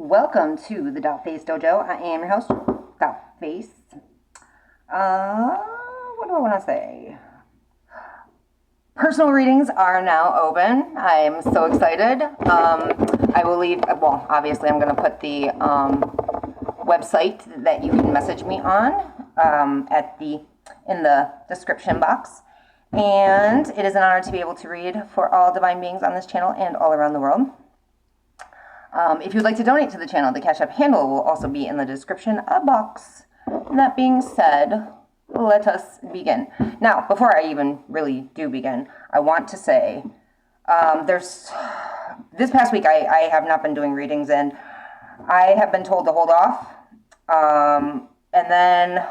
Welcome to the Face Dojo. I am your host, Face. What do I want to say? Personal readings are now open. I am so excited. I will leave, well, obviously I'm going to put the website that you can message me on in the description box. And it is an honor to be able to read for all divine beings on this channel and all around the world. If you'd like to donate to the channel, the Cashapp handle will also be in the description box. And that being said, let us begin. Now, before I even really do begin, I want to say, this past week I have not been doing readings, and I have been told to hold off. And then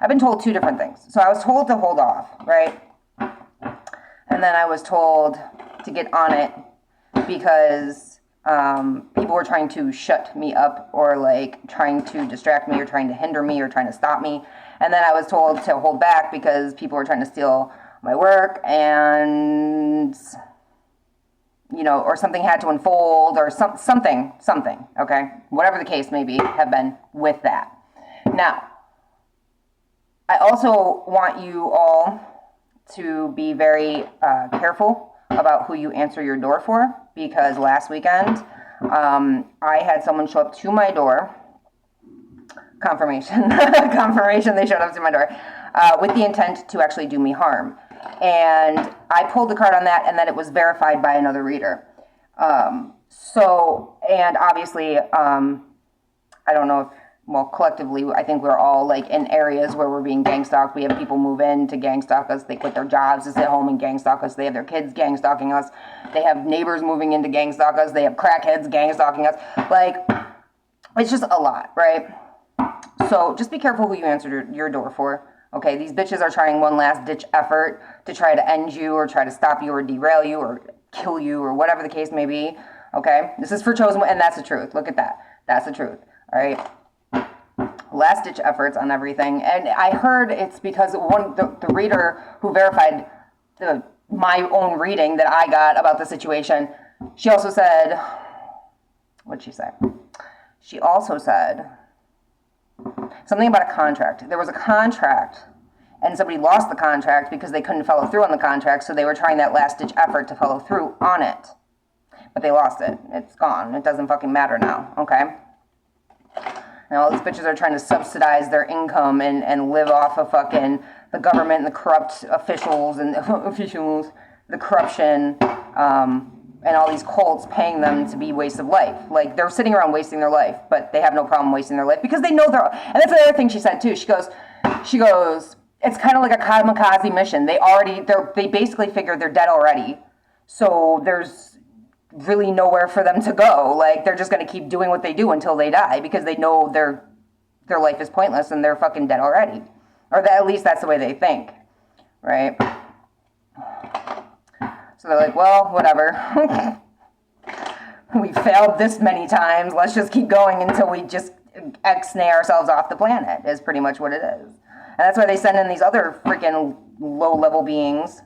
I've been told two different things. So I was told to hold off, right? And then I was told to get on it because people were trying to shut me up, or like trying to distract me, or trying to hinder me, or trying to stop me. And then I was told to hold back because people were trying to steal my work, and or something had to unfold, or something, okay? Whatever the case may be, have been with that. Now, I also want you all to be very careful about who you answer your door for, because last weekend I had someone show up to my door, confirmation, they showed up to my door with the intent to actually do me harm. And I pulled the card on that, and then it was verified by another reader. And obviously, I don't know if, collectively, I think we're all like in areas where we're being gang stalked. We have people move in to gang stalk us. They quit their jobs to stay home and gang stalk us. They have their kids gang stalking us. They have neighbors moving in to gang stalk us. They have crackheads gang stalking us. Like, it's just a lot, right? So just be careful who you answer your door for. Okay, these bitches are trying one last ditch effort to try to end you, or try to stop you, or derail you, or kill you, or whatever the case may be. Okay, this is for chosen, and that's the truth. Look at that. That's the truth. All right. Last ditch efforts on everything. And I heard it's because the reader who verified my own reading that I got about the situation, she also said, what'd she say? She also said something about a contract. There was a contract, and somebody lost the contract because they couldn't follow through on the contract, so they were trying that last ditch effort to follow through on it. But they lost it. It's gone. It doesn't fucking matter now, okay? Now all these bitches are trying to subsidize their income and live off of fucking the government and the corrupt officials and the corruption, and all these cults paying them to be waste of life. Like, they're sitting around wasting their life, but they have no problem wasting their life because they know they're, and that's the other thing she said too. She goes, it's kind of like a kamikaze mission. They basically figured they're dead already. So there's really nowhere for them to go. Like, they're just going to keep doing what they do until they die, because they know their life is pointless and they're fucking dead already. Or at least that's the way they think, right? So they're like, well, whatever. We failed this many times. Let's just keep going until we just ex-nay ourselves off the planet, is pretty much what it is. And that's why they send in these other freaking low-level beings,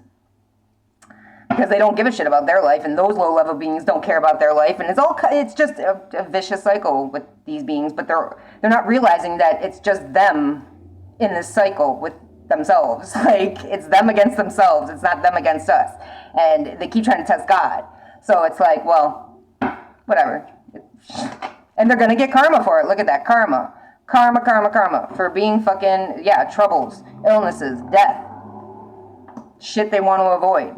because they don't give a shit about their life, and those low-level beings don't care about their life, and it's just a vicious cycle with these beings. But they're not realizing that it's just them in this cycle with themselves. Like, it's them against themselves. It's not them against us. And they keep trying to test God. So it's like, well, whatever. And they're gonna get karma for it. Look at that, karma, for being fucking, troubles, illnesses, death, shit they want to avoid.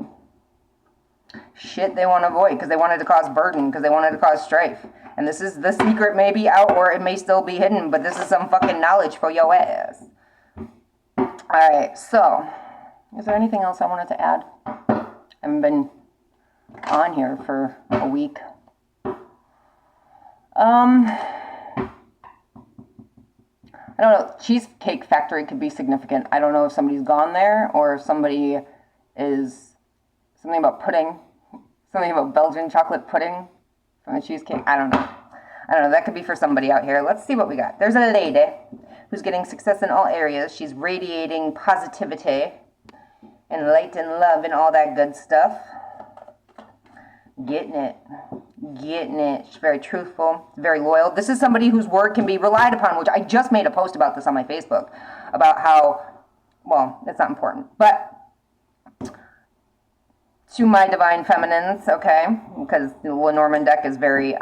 Because they wanted to cause burden, because they wanted to cause strife. And this is the secret, may be out, or it may still be hidden, but this is some fucking knowledge for your ass. Alright, so, is there anything else I wanted to add? I haven't been on here for a week. I don't know, Cheesecake Factory could be significant. I don't know if somebody's gone there, or if somebody is, something about pudding, something about Belgian chocolate pudding from the cheesecake. I don't know. That could be for somebody out here. Let's see what we got. There's a lady who's getting success in all areas. She's radiating positivity and light and love and all that good stuff. Getting it. getting it. She's very truthful, very loyal. This is somebody whose word can be relied upon, which I just made a post about this on my Facebook, about how, well, it's not important, but to my divine feminines, okay, because the Lenormand deck is very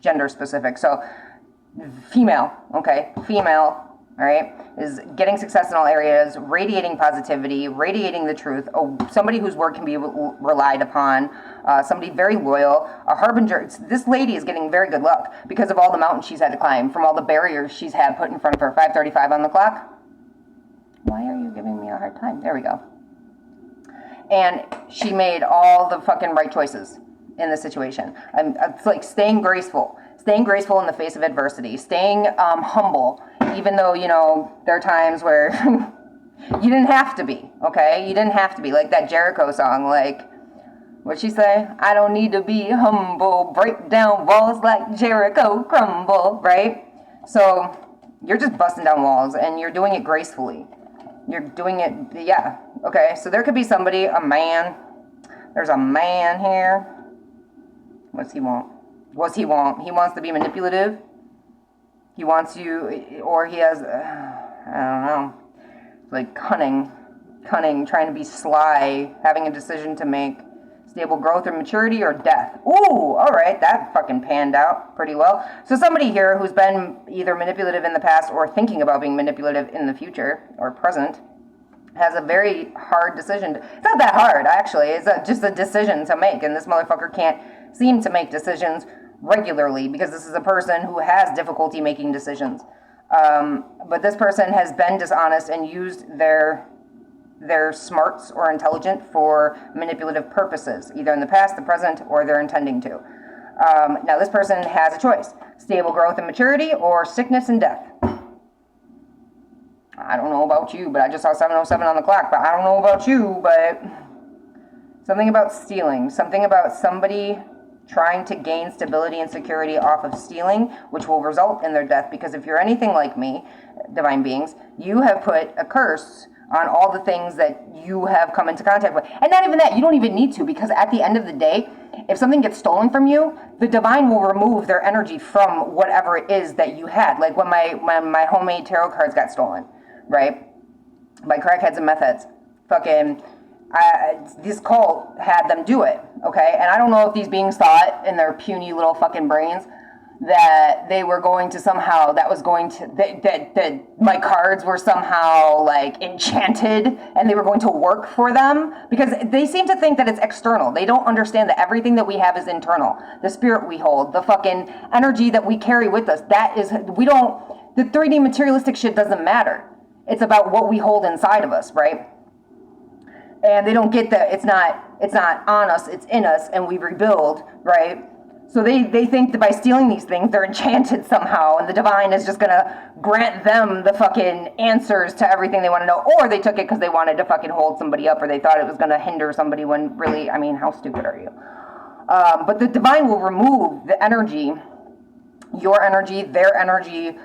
gender specific. So female, okay, female, all right, is getting success in all areas, radiating positivity, radiating the truth, somebody whose word can be relied upon, somebody very loyal, a harbinger. This lady is getting very good luck because of all the mountains she's had to climb, from all the barriers she's had put in front of her. 5:35 on the clock. Why are you giving me a hard time? There we go. And she made all the fucking right choices in this situation. It's like staying graceful in the face of adversity, staying humble, even though, you know, there are times where you didn't have to be, okay? You didn't have to be. Like that Jericho song, like, what'd she say? I don't need to be humble, break down walls like Jericho crumble, right? So you're just busting down walls, and you're doing it gracefully. You're doing it, yeah, okay? So there could be somebody, a man. There's a man here. What's he want? What's he want? He wants to be manipulative. He wants you, or he has, I don't know, like cunning, trying to be sly, having a decision to make, stable growth or maturity or death. Ooh, all right, that fucking panned out pretty well. So somebody here who's been either manipulative in the past or thinking about being manipulative in the future or present has a very hard decision. It's not that hard, actually. It's just a decision to make, and this motherfucker can't seem to make decisions regularly because this is a person who has difficulty making decisions. But this person has been dishonest and used their smarts or intelligence for manipulative purposes, either in the past, the present, or they're intending to. Now this person has a choice: stable growth and maturity, or sickness and death. I don't know about you, but I just saw 7:07 on the clock, but I don't know about you, but something about stealing, something about somebody trying to gain stability and security off of stealing, which will result in their death. Because if you're anything like me, divine beings, you have put a curse on all the things that you have come into contact with. And not even that, you don't even need to, because at the end of the day, if something gets stolen from you, the divine will remove their energy from whatever it is that you had. Like when my homemade tarot cards got stolen, right? By crackheads and meth heads. Fucking, this cult had them do it, okay? And I don't know if these beings thought in their puny little fucking brains that they were going to somehow, that my cards were somehow like enchanted and they were going to work for them, because they seem to think that it's external. They don't understand that everything that we have is internal. The spirit we hold, the fucking energy that we carry with us, the 3D materialistic shit doesn't matter. It's about what we hold inside of us, right? And they don't get that it's not on us, it's in us, and we rebuild, right? So they think that by stealing these things, they're enchanted somehow, and the divine is just gonna grant them the fucking answers to everything they want to know. Or they took it because they wanted to fucking hold somebody up, or they thought it was gonna hinder somebody, when really, I mean, how stupid are you? But the divine will remove the energy, your energy, their energy,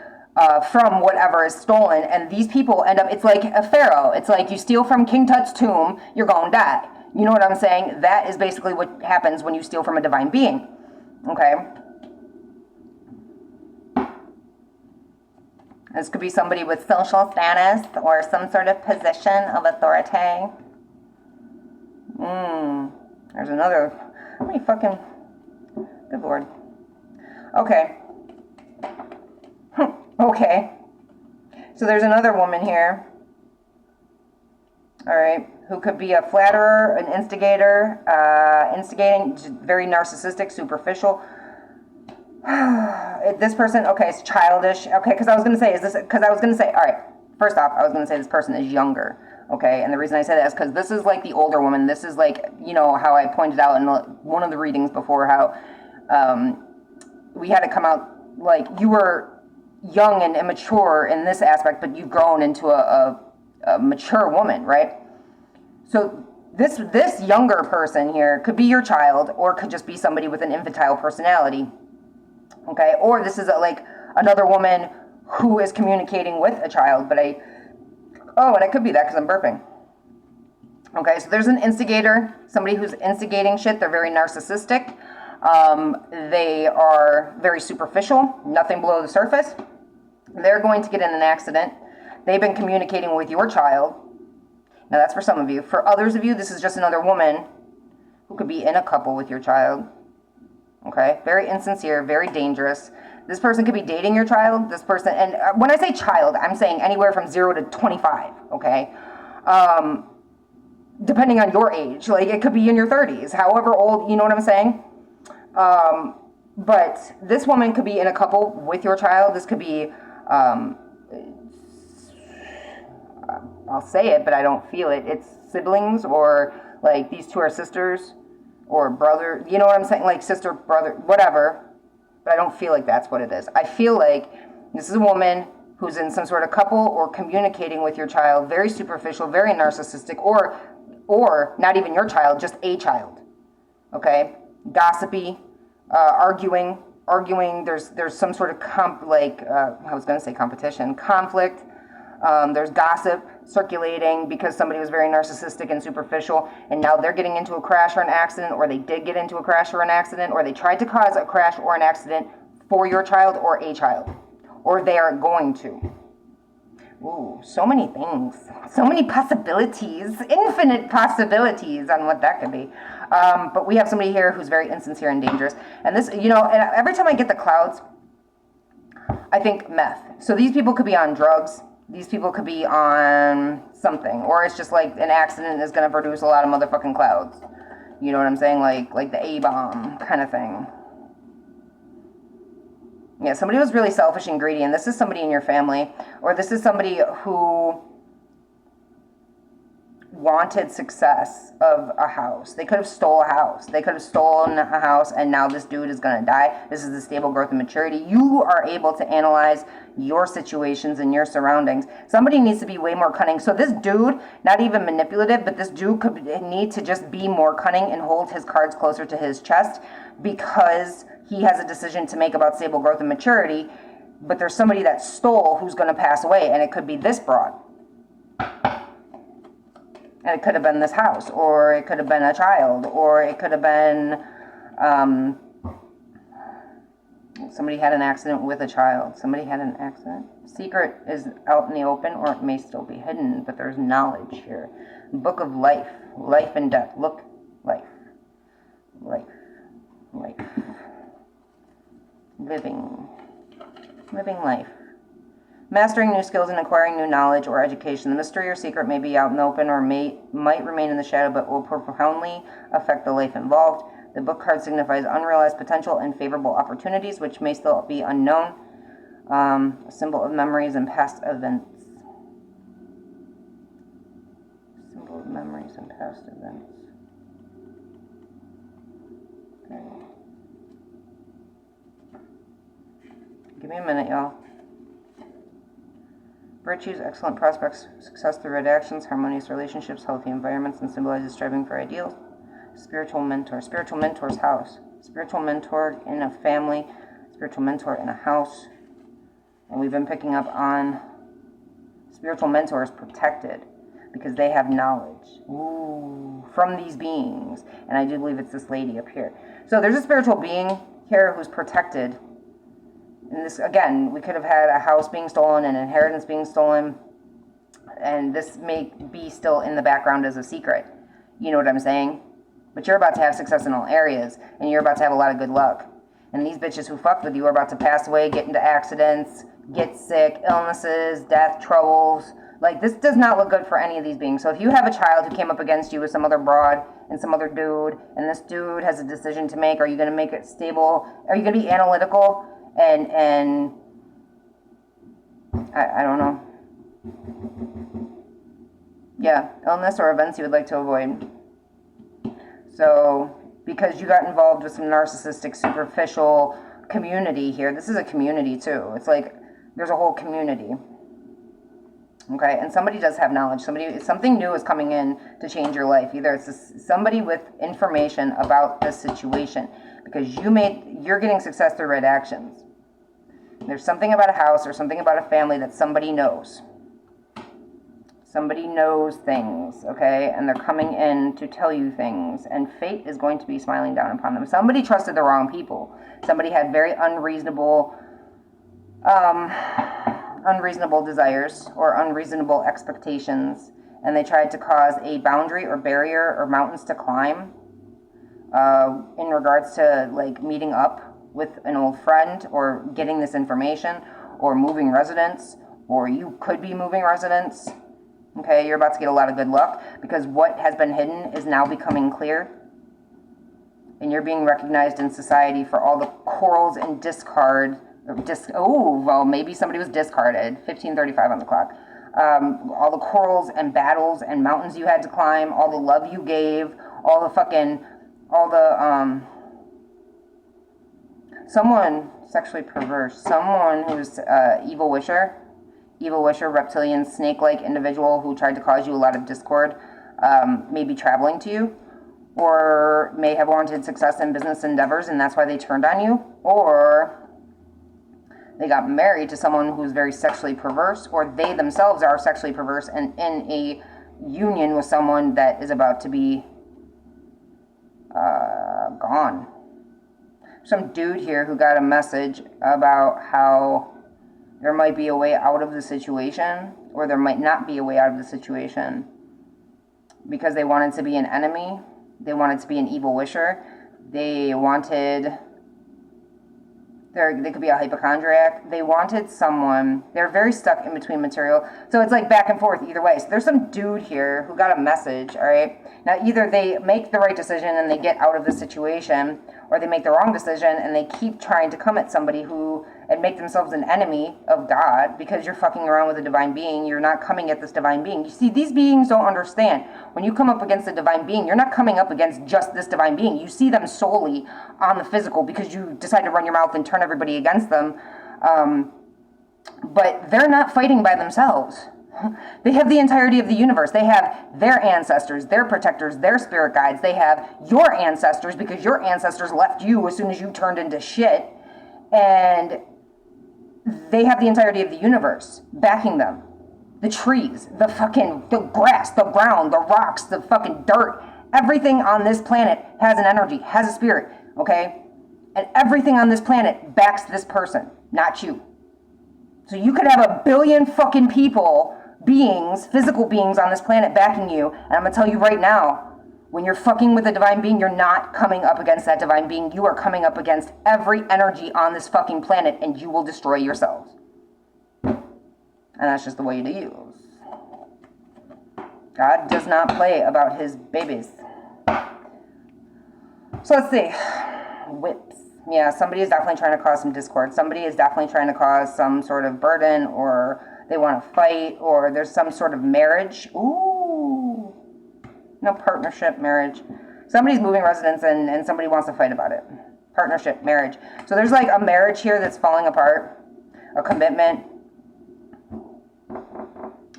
from whatever is stolen, and these people end up, it's like a pharaoh. It's like you steal from King Tut's tomb, you're gonna die. You know what I'm saying? That is basically what happens when you steal from a divine being. Okay? This could be somebody with social status or some sort of position of authority. There's another, how many fucking, good lord. Okay. Okay, so there's another woman here, all right, who could be a flatterer, an instigator, instigating, very narcissistic, superficial. This person, okay, it's childish. Okay, because I was going to say, all right, first off, I was going to say this person is younger, okay, and the reason I say that is because this is like the older woman. This is like, you know, how I pointed out in one of the readings before, how we had to come out, like, you were young and immature in this aspect, but you've grown into a mature woman, right? So this younger person here could be your child, or could just be somebody with an infantile personality, okay? Or this is like another woman who is communicating with a child, but and I could be that because I'm burping. Okay, so there's an instigator, somebody who's instigating shit. They're very narcissistic. They are very superficial, nothing below the surface. They're going to get in an accident. They've been communicating with your child. Now that's for some of you. For others of you, this is just another woman who could be in a couple with your child. Okay, very insincere, very dangerous. This person could be dating your child. This person, and when I say child, I'm saying anywhere from 0 to 25, okay? Depending on your age. Like, it could be in your 30s, however old, you know what I'm saying? But this woman could be in a couple with your child. This could be, I'll say it, but I don't feel it. It's siblings, or like these two are sisters or brother. You know what I'm saying? Like sister, brother, whatever. But I don't feel like that's what it is. I feel like this is a woman who's in some sort of couple or communicating with your child, very superficial, very narcissistic, or not even your child, just a child. Okay? Gossipy, arguing. There's some sort of competition, conflict. There's gossip circulating because somebody was very narcissistic and superficial, and now they're getting into a crash or an accident, or they did get into a crash or an accident, or they tried to cause a crash or an accident for your child or a child, or they are going to. Ooh, so many things. So many possibilities. Infinite possibilities on what that could be. But we have somebody here who's very insincere and dangerous. And this, and every time I get the clouds, I think meth. So these people could be on drugs. These people could be on something. Or it's just like an accident is going to produce a lot of motherfucking clouds. You know what I'm saying? Like the A-bomb kind of thing. Yeah, somebody was really selfish and greedy, and this is somebody in your family, or this is somebody who wanted success of a house. They could have stole a house. They could have stolen a house, and now this dude is going to die. This is the stable growth and maturity. You are able to analyze your situations and your surroundings. Somebody needs to be way more cunning. So this dude, not even manipulative, but this dude could need to just be more cunning and hold his cards closer to his chest, because he has a decision to make about stable growth and maturity. But there's somebody that stole who's going to pass away, and it could be this broad. And it could have been this house, or it could have been a child, or it could have been somebody had an accident with a child. Somebody had an accident. Secret is out in the open, or it may still be hidden, but there's knowledge here. Book of life, life and death. Look, life, life, life. Living life. Mastering new skills and acquiring new knowledge or education. The mystery or secret may be out in the open, or might remain in the shadow, but will profoundly affect the life involved. The book card signifies unrealized potential and favorable opportunities, which may still be unknown. A symbol of memories and past events. Symbol of memories and past events. Okay. Give me a minute, y'all. Virtues, excellent prospects, success through right actions, harmonious relationships, healthy environments, and symbolizes striving for ideals. Spiritual mentor. Spiritual mentor's house. Spiritual mentor in a family. Spiritual mentor in a house. And we've been picking up on spiritual mentors protected because they have knowledge. Ooh, from these beings. And I do believe it's this lady up here. So there's a spiritual being here who's protected. And this, again, we could have had a house being stolen, an inheritance being stolen, and this may be still in the background as a secret. You know what I'm saying? But you're about to have success in all areas, and you're about to have a lot of good luck. And these bitches who fucked with you are about to pass away, get into accidents, get sick, illnesses, death, troubles. Like, this does not look good for any of these beings. So if you have a child who came up against you with some other broad and some other dude, and this dude has a decision to make, are you going to make it stable? Are you going to be analytical? And I don't know. Yeah, illness or events you would like to avoid. So, because you got involved with some narcissistic, superficial community here. This is a community too. It's like there's a whole community. Okay, and somebody does have knowledge. Something new is coming in to change your life. Either it's somebody with information about this situation, because you're getting success through right actions. There's something about a house or something about a family that somebody knows. Somebody knows things, okay? And they're coming in to tell you things. And fate is going to be smiling down upon them. Somebody trusted the wrong people. Somebody had very unreasonable desires or unreasonable expectations. And they tried to cause a boundary or barrier or mountains to climb in regards to like meeting up with an old friend or getting this information or moving residence, or you could be moving residence. Okay, you're about to get a lot of good luck because what has been hidden is now becoming clear. And you're being recognized in society for all the corals and maybe somebody was discarded. 15:35 on the clock. All the corals and battles and mountains you had to climb, all the love you gave, someone sexually perverse, someone who's evil wisher, reptilian, snake-like individual who tried to cause you a lot of discord, may be traveling to you, or may have wanted success in business endeavors, and that's why they turned on you, or they got married to someone who's very sexually perverse, or they themselves are sexually perverse and in a union with someone that is about to be gone. Some dude here who got a message about how there might be a way out of the situation, or there might not be a way out of the situation, because they wanted to be an enemy, they wanted to be an evil wisher, they could be a hypochondriac, they wanted someone, they're very stuck in between material, so it's like back and forth either way. So there's some dude here who got a message, alright? Now either they make the right decision and they get out of the situation, or they make the wrong decision and they keep trying to come at somebody and make themselves an enemy of God because you're fucking around with a divine being. You're not coming at this divine being. You see, these beings don't understand. When you come up against a divine being, you're not coming up against just this divine being. You see them solely on the physical because you decide to run your mouth and turn everybody against them. But they're not fighting by themselves. They have the entirety of the universe. They have their ancestors, their protectors, their spirit guides. They have your ancestors because your ancestors left you as soon as you turned into shit. And they have the entirety of the universe backing them. The trees, the grass, the ground, the rocks, the fucking dirt. Everything on this planet has an energy, has a spirit, okay? And everything on this planet backs this person, not you. So you could have a billion fucking physical beings on this planet backing you, and I'm gonna tell you right now, when you're fucking with a divine being, you're not coming up against that divine being. You are coming up against every energy on this fucking planet, and you will destroy yourselves. And that's just the way it is. God does not play about his babies. So let's see. Whips. Yeah, somebody is definitely trying to cause some discord. Somebody is definitely trying to cause some sort of burden, or they want to fight, or there's some sort of marriage. Ooh. No, partnership, marriage. Somebody's moving residence and somebody wants to fight about it. Partnership, marriage. So there's like a marriage here that's falling apart. A commitment.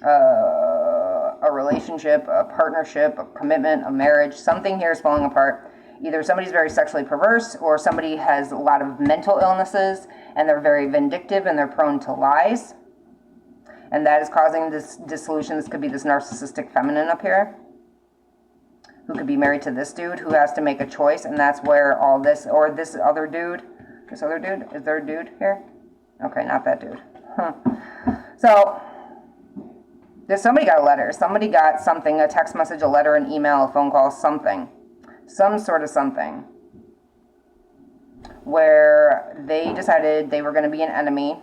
A relationship, a partnership, a commitment, a marriage. Something here is falling apart. Either somebody's very sexually perverse, or somebody has a lot of mental illnesses and they're very vindictive and they're prone to lies. And that is causing this dissolution. This could be this narcissistic feminine up here, who could be married to this dude who has to make a choice, and that's where all this, or this other dude, is there a dude here? Okay, not that dude. So, somebody got a letter, somebody got something, a text message, a letter, an email, a phone call, something. Some sort of something. Where they decided they were going to be an enemy,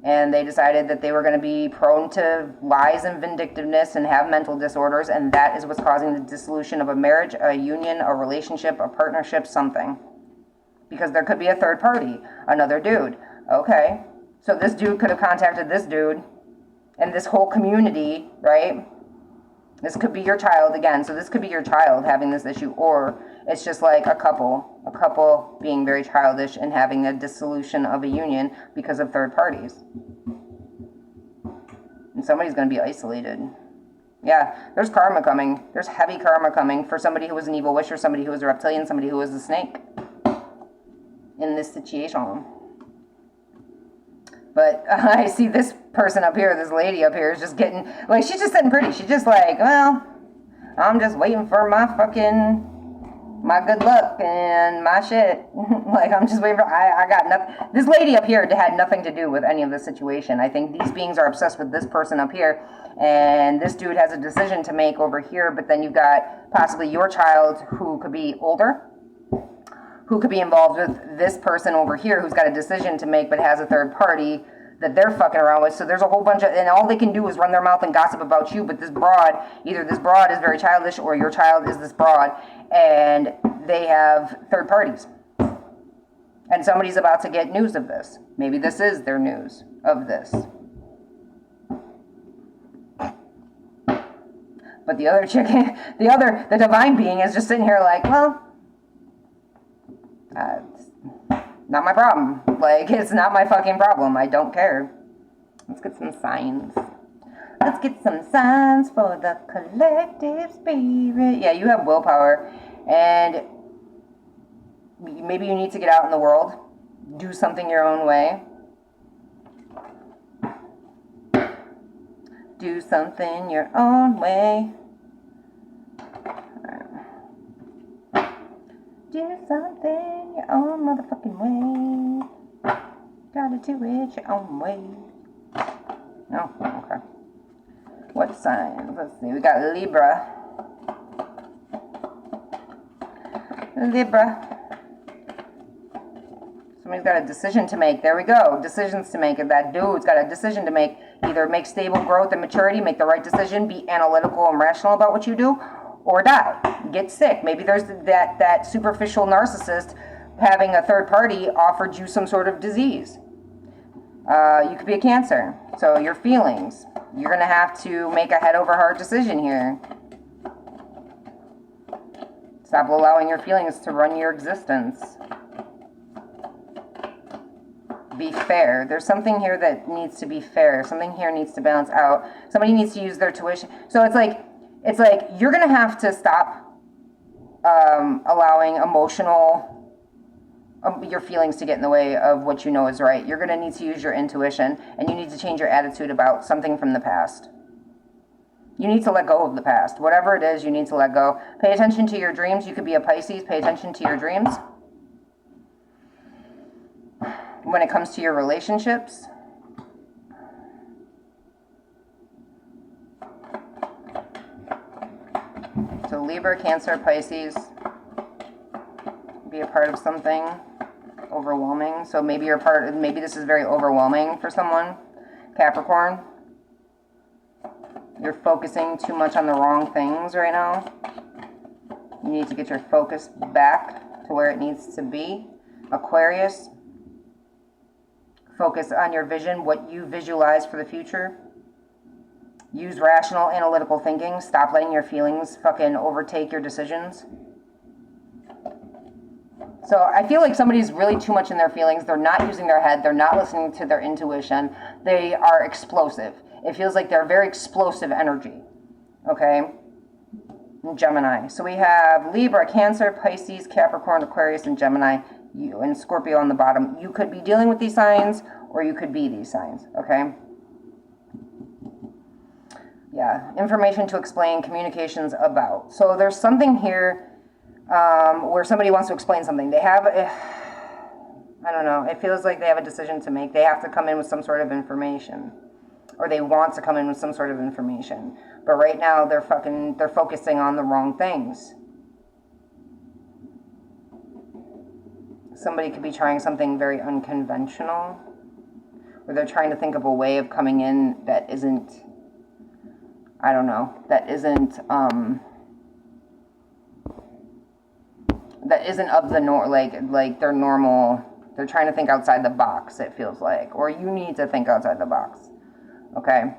and they decided that they were going to be prone to lies and vindictiveness and have mental disorders, and that is what's causing the dissolution of a marriage, a union, a relationship, a partnership, something. Because there could be a third party, another dude. Okay, so this dude could have contacted this dude, and this whole community, right? This could be your child again, so this could be your child having this issue, or it's just like a couple being very childish and having a dissolution of a union because of third parties. And somebody's going to be isolated. Yeah, there's karma coming. There's heavy karma coming for somebody who was an evil wisher, somebody who was a reptilian, somebody who was a snake in this situation. But I see this person up here, this lady up here is just getting, like, she's just sitting pretty. She's just like, well, I'm just waiting for my good luck and my shit. Like, I'm just waiting for, I got nothing. This lady up here had nothing to do with any of this situation. I think these beings are obsessed with this person up here, and this dude has a decision to make over here, but then you've got possibly your child who could be older, who could be involved with this person over here who's got a decision to make but has a third party that they're fucking around with. So there's a whole bunch of, and all they can do is run their mouth and gossip about you, but this broad, either this broad is very childish or your child is this broad, and they have third parties. And somebody's about to get news of this. Maybe this is their news of this. But the other chicken, the divine being is just sitting here like, well, it's not my problem. Like, it's not my fucking problem. I don't care. Let's get some signs. Let's get some signs for the collective spirit. Yeah, you have willpower. And maybe you need to get out in the world. Do something your own way. Do something your own way. Do something your own motherfucking way. Gotta do it your own way. No? Okay. What signs? Let's see. We got Libra. Libra. Somebody's got a decision to make. There we go. Decisions to make. And that dude's got a decision to make. Either make stable growth and maturity, make the right decision, be analytical and rational about what you do, or die. Get sick. Maybe there's that superficial narcissist having a third party offered you some sort of disease. You could be a Cancer. So your feelings. You're going to have to make a head over heart decision here. Stop allowing your feelings to run your existence. Be fair. There's something here that needs to be fair. Something here needs to balance out. Somebody needs to use their tuition. So it's like you're going to have to stop allowing your feelings to get in the way of what you know is right. You're going to need to use your intuition, and you need to change your attitude about something from the past. You need to let go of the past. Whatever it is, you need to let go. Pay attention to your dreams. You could be a Pisces. Pay attention to your dreams. When it comes to your relationships, so Libra, Cancer, Pisces, be a part of something overwhelming. So maybe maybe this is very overwhelming for someone. Capricorn, you're focusing too much on the wrong things right now. You need to get your focus back to where it needs to be. Aquarius, focus on your vision, what you visualize for the future. Use rational, analytical thinking. Stop letting your feelings fucking overtake your decisions. So I feel like somebody's really too much in their feelings. They're not using their head. They're not listening to their intuition. They are explosive. It feels like they're very explosive energy. Okay? Gemini. So we have Libra, Cancer, Pisces, Capricorn, Aquarius, and Gemini. You and Scorpio on the bottom. You could be dealing with these signs, or you could be these signs. Okay? Yeah. Information to explain, communications about. So there's something here where somebody wants to explain something. They have, I don't know, it feels like they have a decision to make. They have to come in with some sort of information. Or they want to come in with some sort of information. But right now, they're focusing on the wrong things. Somebody could be trying something very unconventional. Or they're trying to think of a way of coming in that isn't, I don't know, that isn't of the norm, like their normal. They're trying to think outside the box, it feels like. Or you need to think outside the box. Okay?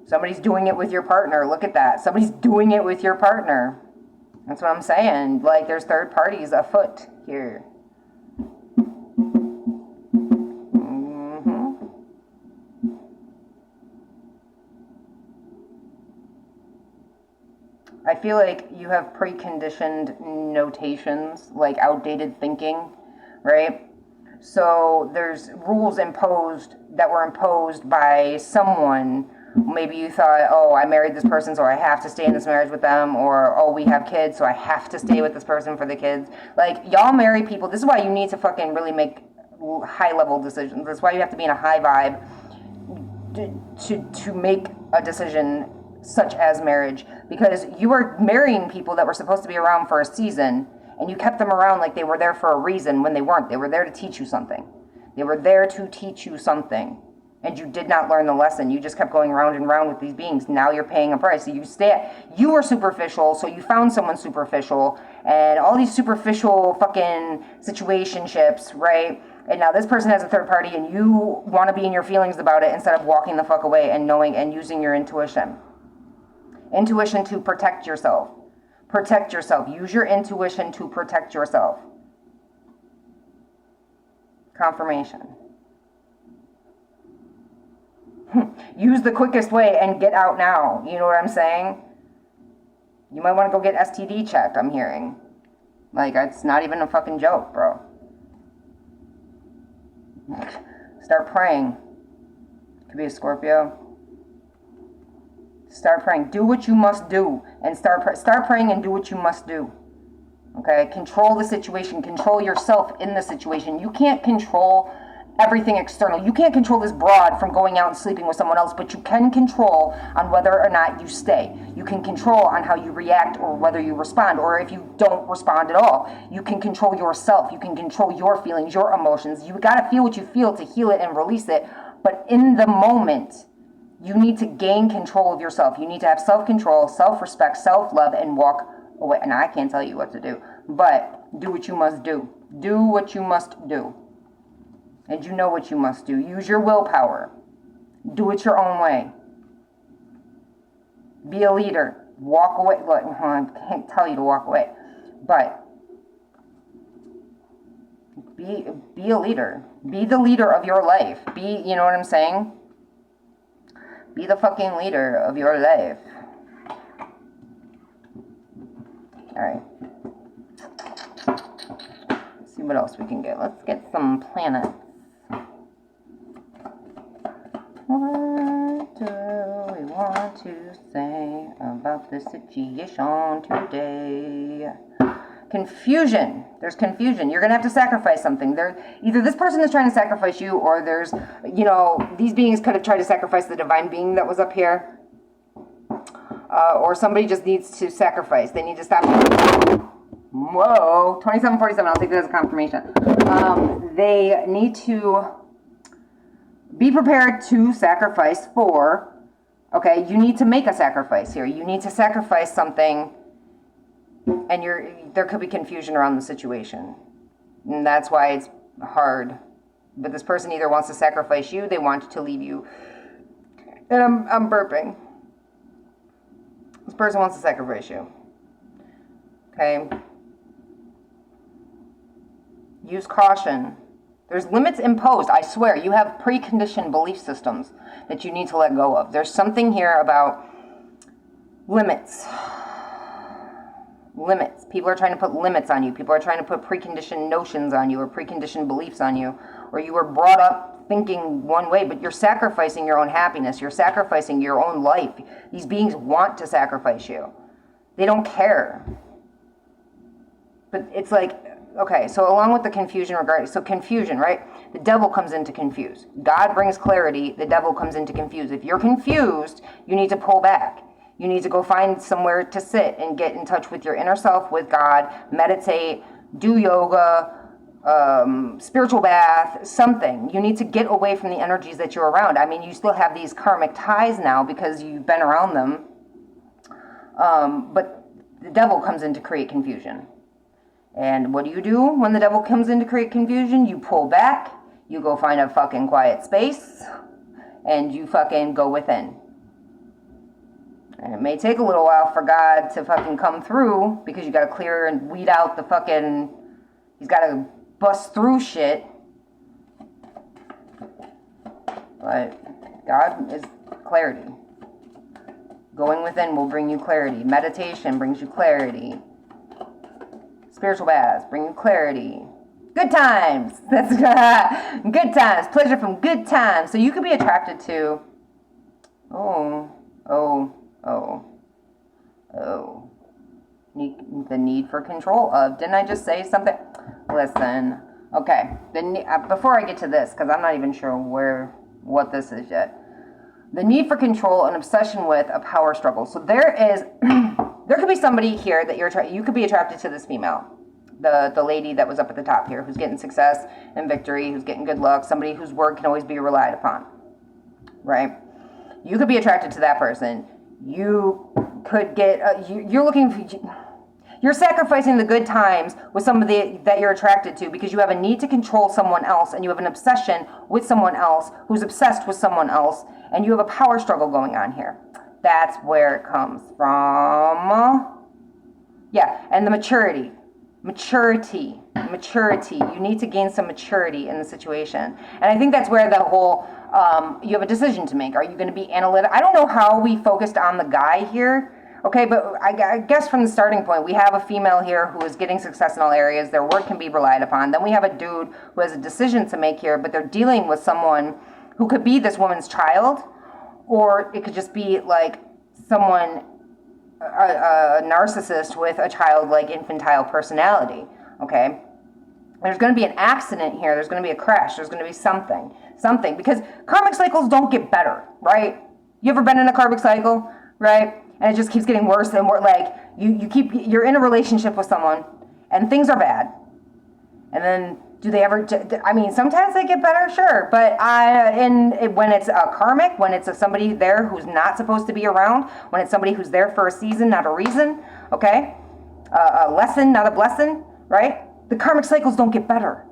Somebody's doing it with your partner. Look at that. Somebody's doing it with your partner. That's what I'm saying. Like, there's third parties afoot here. I feel like you have preconditioned notations, like outdated thinking, right? So there's rules imposed that were imposed by someone. Maybe you thought, oh, I married this person, so I have to stay in this marriage with them, or oh, we have kids, so I have to stay with this person for the kids. Like, y'all marry people. This is why you need to fucking really make high-level decisions. That's why you have to be in a high vibe to make a decision such as marriage, because you are marrying people that were supposed to be around for a season, and you kept them around like they were there for a reason when they weren't. They were there to teach you something. They were there to teach you something, and you did not learn the lesson. You just kept going round and round with these beings. Now you're paying a price. So you were superficial, so you found someone superficial, and all these superficial fucking situationships, right? And now this person has a third party, and you want to be in your feelings about it instead of walking the fuck away and knowing and using your intuition. Intuition to protect yourself. Protect yourself. Use your intuition to protect yourself. Confirmation. Use the quickest way and get out now. You know what I'm saying? You might want to go get STD checked, I'm hearing. Like, it's not even a fucking joke, bro. Start praying. Could be a Scorpio. Start praying. Do what you must do. And start praying and do what you must do. Okay? Control the situation. Control yourself in the situation. You can't control everything external. You can't control this broad from going out and sleeping with someone else, but you can control on whether or not you stay. You can control on how you react or whether you respond, or if you don't respond at all. You can control yourself. You can control your feelings, your emotions. You gotta feel what you feel to heal it and release it. But in the moment, you need to gain control of yourself. You need to have self-control, self-respect, self-love, and walk away. And I can't tell you what to do, but do what you must do. Do what you must do. And you know what you must do. Use your willpower. Do it your own way. Be a leader. Walk away. Look, I can't tell you to walk away, but be a leader. Be the leader of your life. You know what I'm saying? Be the fucking leader of your life. Alright. Let's see what else we can get. Let's get some planets. What do we want to say about this situation today? Confusion. There's confusion. You're going to have to sacrifice something. Either this person is trying to sacrifice you, or there's, these beings could have tried to sacrifice the divine being that was up here. Or somebody just needs to sacrifice. They need to stop. Whoa. 2747. I'll take that as a confirmation. They need to be prepared to sacrifice for, okay, you need to make a sacrifice here. You need to sacrifice something, and there could be confusion around the situation. And that's why it's hard. But this person either wants to sacrifice you, they want to leave you. And I'm burping. This person wants to sacrifice you. Okay? Use caution. There's limits imposed. I swear, you have preconditioned belief systems that you need to let go of. There's something here about limits. Limits. People are trying to put limits on you. People are trying to put preconditioned notions on you, or preconditioned beliefs on you. Or you were brought up thinking one way, but you're sacrificing your own happiness. You're sacrificing your own life. These beings want to sacrifice you. They don't care. But it's like, okay, so along with the confusion confusion, right? The devil comes in to confuse. God brings clarity. The devil comes in to confuse. If you're confused, you need to pull back. You need to go find somewhere to sit and get in touch with your inner self, with God, meditate, do yoga, spiritual bath, something. You need to get away from the energies that you're around. I mean, you still have these karmic ties now because you've been around them. But the devil comes in to create confusion. And what do when the devil comes in to create confusion? You pull back, you go find a fucking quiet space, and you fucking go within. And it may take a little while for God to fucking come through, because you gotta clear and weed out the fucking, he's gotta bust through shit. But God is clarity. Going within will bring you clarity. Meditation brings you clarity. Spiritual baths bring you clarity. Good times. That's good times. Pleasure from good times. So you could be attracted to, the need for control of. Didn't I just say something? Listen. Okay. Before I get to this, because I'm not even sure what this is yet. The need for control, an obsession with, a power struggle. So there could be somebody here that you could be attracted to this female. The lady that was up at the top here, who's getting success and victory, who's getting good luck, somebody whose word can always be relied upon, right? You could be attracted to that person. You could get, you're sacrificing the good times with somebody that you're attracted to because you have a need to control someone else and you have an obsession with someone else who's obsessed with someone else and you have a power struggle going on here. That's where it comes from. Yeah, and the maturity. Maturity. You need to gain some maturity in the situation. And I think that's where the whole, you have a decision to make. Are you going to be analytic? I don't know how we focused on the guy here. Okay, but I guess from the starting point, we have a female here who is getting success in all areas. Their word can be relied upon. Then we have a dude who has a decision to make here, but they're dealing with someone who could be this woman's child, or it could just be like someone, a narcissist with a childlike infantile personality, okay? There's going to be an accident here. There's going to be a crash. There's going to be something, because karmic cycles don't get better, right? You ever been in a karmic cycle, right? And it just keeps getting worse and more. Like you're in a relationship with someone and things are bad. And then do they ever, sometimes they get better, sure. But when it's a karmic, when it's somebody there who's not supposed to be around, when it's somebody who's there for a season, not a reason, okay? A lesson, not a blessing, right? The karmic cycles don't get better.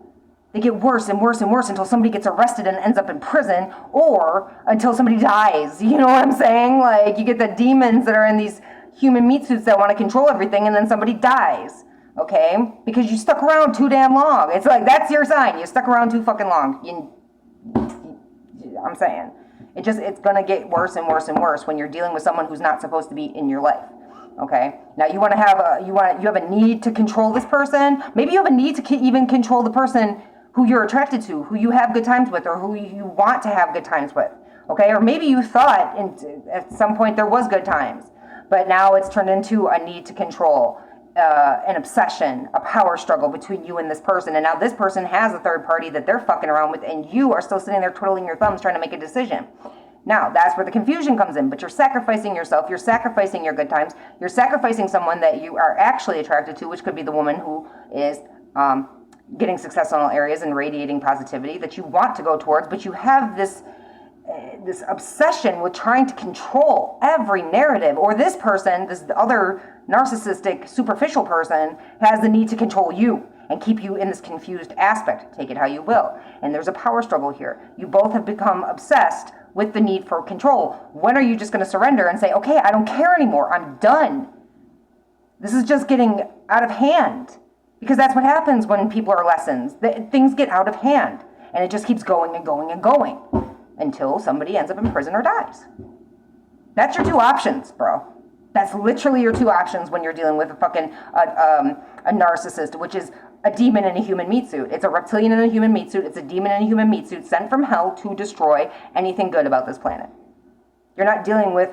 They get worse and worse and worse until somebody gets arrested and ends up in prison or until somebody dies. You know what I'm saying? Like, you get the demons that are in these human meat suits that want to control everything and then somebody dies, okay? Because you stuck around too damn long. It's like, that's your sign. You stuck around too fucking long. I'm saying. It's going to get worse and worse and worse when you're dealing with someone who's not supposed to be in your life. Okay. Now you have a need to control this person. Maybe you have a need to even control the person who you're attracted to, who you have good times with, or who you want to have good times with, okay? Or maybe you thought at some point there was good times, but now it's turned into a need to control, an obsession, a power struggle between you and this person, and now this person has a third party that they're fucking around with, and you are still sitting there twiddling your thumbs trying to make a decision. Now, that's where the confusion comes in, but you're sacrificing yourself, you're sacrificing your good times, you're sacrificing someone that you are actually attracted to, which could be the woman who is, getting success in all areas and radiating positivity that you want to go towards, but you have this obsession with trying to control every narrative, or this person, this other narcissistic, superficial person, has the need to control you and keep you in this confused aspect. Take it how you will. And there's a power struggle here. You both have become obsessed with the need for control. When are you just going to surrender and say, okay, I don't care anymore, I'm done? This is just getting out of hand. Because that's what happens when people are lessons. Things get out of hand. And it just keeps going and going and going. Until somebody ends up in prison or dies. That's your two options, bro. That's literally your two options when you're dealing with a narcissist, which is a demon in a human meat suit. It's a reptilian in a human meat suit. It's a demon in a human meat suit sent from hell to destroy anything good about this planet. You're not dealing with,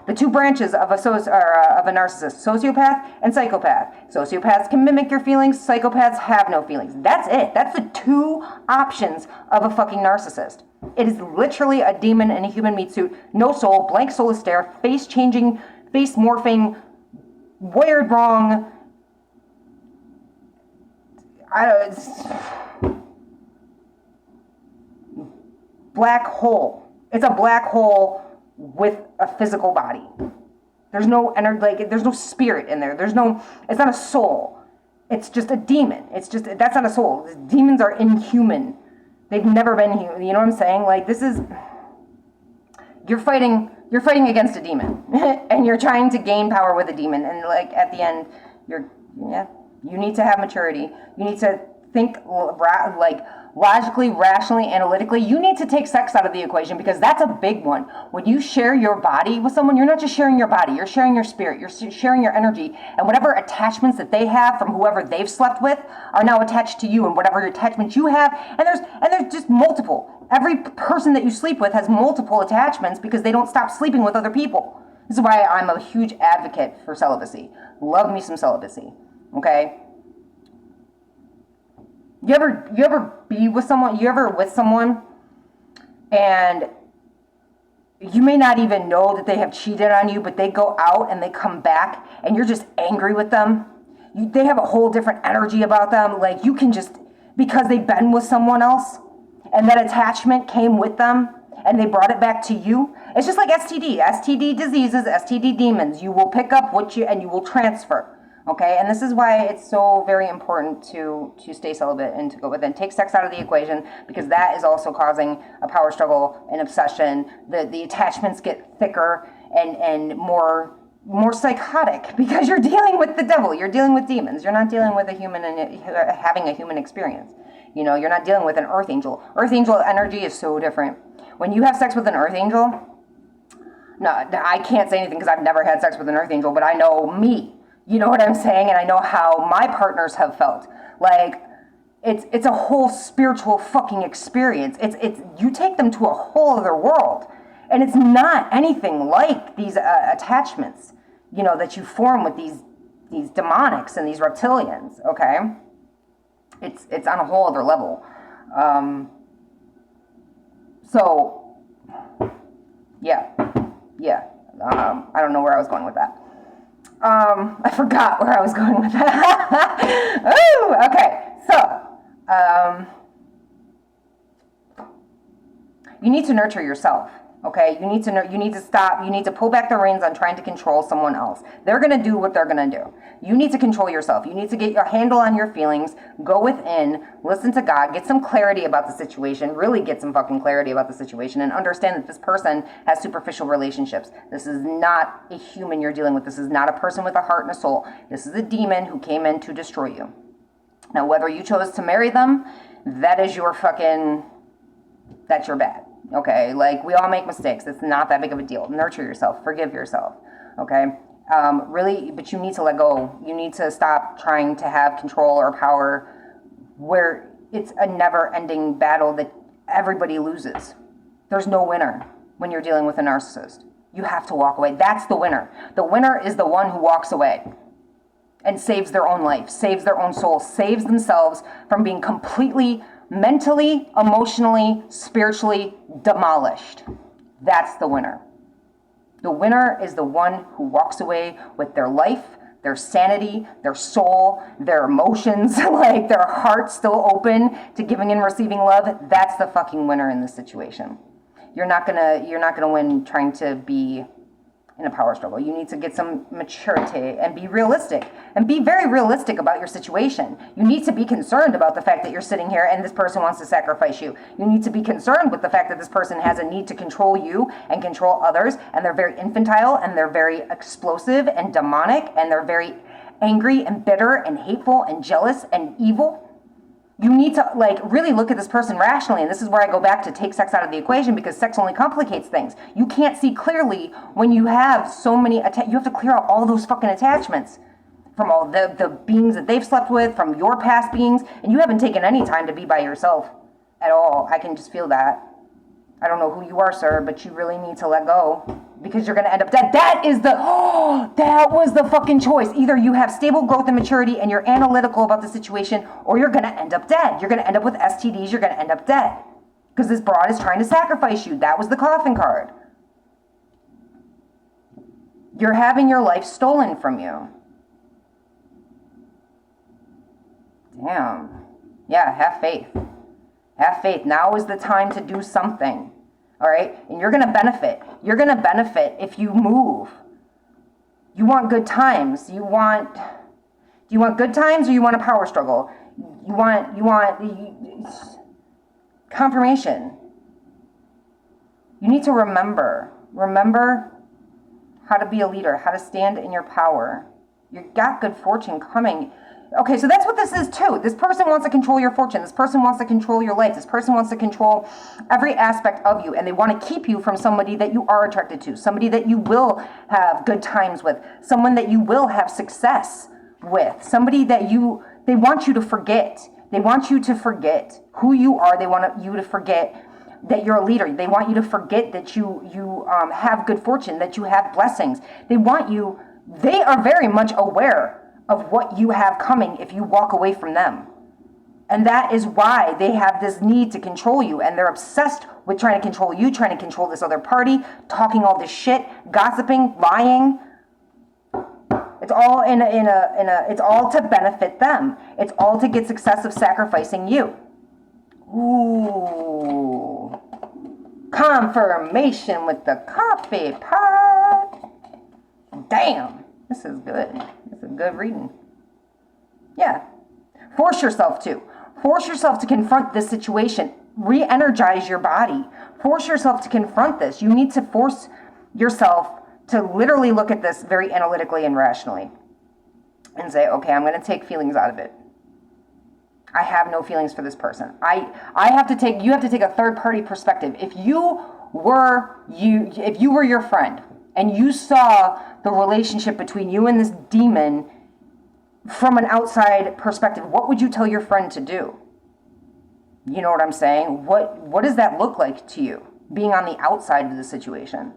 the two branches of a narcissist, sociopath and psychopath. Sociopaths can mimic your feelings. Psychopaths have no feelings. That's it. That's the two options of a fucking narcissist. It is literally a demon in a human meat suit, no soul, blank soulless stare, face changing, face morphing, wired wrong. Black hole. It's a black hole with a physical body. There's no energy, there's no spirit in there. It's not a soul. It's just a demon. That's not a soul. Demons are inhuman. They've never been human. You know what I'm saying? Like, you're fighting against a demon and you're trying to gain power with a demon. And like at the end, you need to have maturity. You need to think like logically, rationally, analytically, you need to take sex out of the equation, because that's a big one. When you share your body with someone, you're not just sharing your body, you're sharing your spirit, you're sharing your energy, and whatever attachments that they have from whoever they've slept with are now attached to you, and whatever attachments you have, and there's just multiple. Every person that you sleep with has multiple attachments because they don't stop sleeping with other people. This is why I'm a huge advocate for celibacy. Love me some celibacy, okay? You ever be with someone, with someone, and you may not even know that they have cheated on you, but they go out and they come back and you're just angry with them. They have a whole different energy about them. Like, you can just, because they've been with someone else and that attachment came with them and they brought it back to you. It's just like STD diseases, STD demons. You will pick up and you will transfer. Okay, and this is why it's so very important to stay celibate and to go within. Take sex out of the equation, because that is also causing a power struggle, an obsession. The attachments get thicker and more psychotic, because you're dealing with the devil. You're dealing with demons. You're not dealing with a human and having a human experience. You know, you're not dealing with an earth angel. Earth angel energy is so different. When you have sex with an earth angel, no, I can't say anything because I've never had sex with an earth angel, but I know me. You know what I'm saying? And I know how my partners have felt. Like, it's a whole spiritual fucking experience. It's you take them to a whole other world. And it's not anything like these attachments, you know, that you form with these demonics and these reptilians, okay? It's on a whole other level. So, yeah. I don't know where I was going with that. I forgot where I was going with that. Ooh, okay. So, you need to nurture yourself. Okay, you need to stop. You need to pull back the reins on trying to control someone else. They're going to do what they're going to do. You need to control yourself. You need to get your handle on your feelings, go within, listen to God, get some clarity about the situation, really get some fucking clarity about the situation, and understand that this person has superficial relationships. This is not a human you're dealing with. This is not a person with a heart and a soul. This is a demon who came in to destroy you. Now, whether you chose to marry them, that's your bad. Okay, like, we all make mistakes. It's not that big of a deal. Nurture yourself. Forgive yourself. Okay? Really, but you need to let go. You need to stop trying to have control or power where it's a never-ending battle that everybody loses. There's no winner when you're dealing with a narcissist. You have to walk away. That's the winner. The winner is the one who walks away and saves their own life, saves their own soul, saves themselves from being completely mentally, emotionally, spiritually demolished. That's the winner. The winner is the one who walks away with their life, their sanity, their soul, their emotions, like their heart still open to giving and receiving love. That's the fucking winner in this situation. You're not gonna win trying to be in a power struggle. You need to get some maturity and be realistic, and be very realistic about your situation. You need to be concerned about the fact that you're sitting here and this person wants to sacrifice you. You need to be concerned with the fact that this person has a need to control you and control others, and they're very infantile, and they're very explosive and demonic, and they're very angry and bitter and hateful and jealous and evil. You need to, like, really look at this person rationally, and this is where I go back to take sex out of the equation, because sex only complicates things. You can't see clearly when you have so many, you have to clear out all those fucking attachments from all the beings that they've slept with, from your past beings, and you haven't taken any time to be by yourself at all. I can just feel that. I don't know who you are, sir, but you really need to let go, because you're going to end up dead. That was the fucking choice. Either you have stable growth and maturity and you're analytical about the situation, or you're going to end up dead. You're going to end up with STDs. You're going to end up dead, because this broad is trying to sacrifice you. That was the coffin card. You're having your life stolen from you. Damn. Yeah, have faith. Have faith. Now is the time to do something. All right? And you're going to benefit. You're going to benefit if you move. You want good times. Do you want good times, or you want a power struggle? You want confirmation. You need to remember how to be a leader, how to stand in your power. You've got good fortune coming. Okay, so that's what this is too. This person wants to control your fortune. This person wants to control your life. This person wants to control every aspect of you. And they want to keep you from somebody that you are attracted to, somebody that you will have good times with, someone that you will have success with, somebody that they want you to forget. They want you to forget who you are. They want you to forget that you're a leader. They want you to forget that you have good fortune, that you have blessings. They are very much aware of what you have coming if you walk away from them. And that is why they have this need to control you, and they're obsessed with trying to control you, trying to control this other party, talking all this shit, gossiping, lying. It's all it's all to benefit them. It's all to get success of sacrificing you. Ooh. Confirmation with the coffee pot. Damn. This is good. This is good reading. Yeah. Force yourself to. Force yourself to confront this situation. Re-energize your body. Force yourself to confront this. You need to force yourself to literally look at this very analytically and rationally. And say, okay, I'm going to take feelings out of it. I have no feelings for this person. You have to take a third party perspective. If you were your friend and you saw the relationship between you and this demon from an outside perspective, what would you tell your friend to do? You know what I'm saying? What does that look like to you, being on the outside of the situation?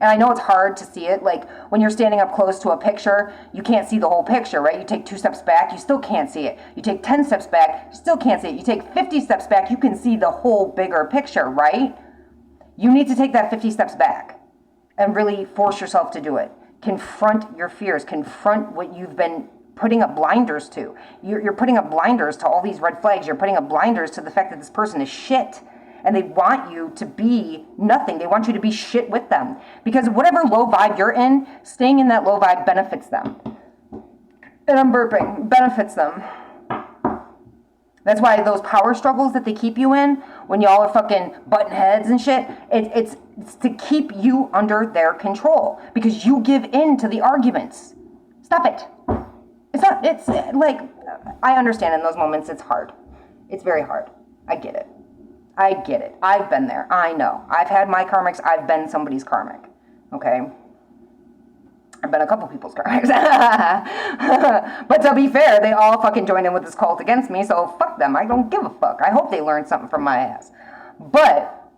And I know it's hard to see it. Like when you're standing up close to a picture, you can't see the whole picture, right? You take 2 steps back, you still can't see it. You take 10 steps back, you still can't see it. You take 50 steps back, you can see the whole bigger picture, right? You need to take that 50 steps back and really force yourself to do it. Confront your fears. Confront what you've been putting up blinders to. You're putting up blinders to all these red flags. You're putting up blinders to the fact that this person is shit. And they want you to be nothing. They want you to be shit with them. Because whatever low vibe you're in, staying in that low vibe benefits them. And I'm burping. Benefits them. That's why those power struggles that they keep you in, when y'all are fucking butting heads and shit, it's to keep you under their control. Because you give in to the arguments. Stop it. It's like, I understand in those moments it's hard. It's very hard. I get it. I've been there. I know. I've had my karmics. I've been somebody's karmic. Okay? I've been a couple people's karmics. But to be fair, they all fucking joined in with this cult against me, so fuck them. I don't give a fuck. I hope they learned something from my ass. But,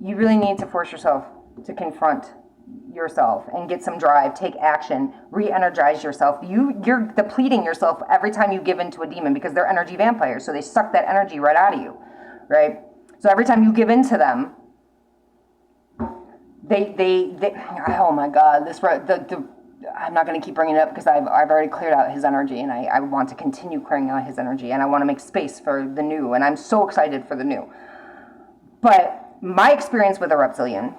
you really need to force yourself to confront yourself and get some drive, take action, re-energize yourself. You're depleting yourself every time you give in to a demon because they're energy vampires, so they suck that energy right out of you, right? So every time you give in to them, they oh my God, I'm not going to keep bringing it up because I've already cleared out his energy, and I want to continue clearing out his energy, and I want to make space for the new, and I'm so excited for the new. But my experience with a reptilian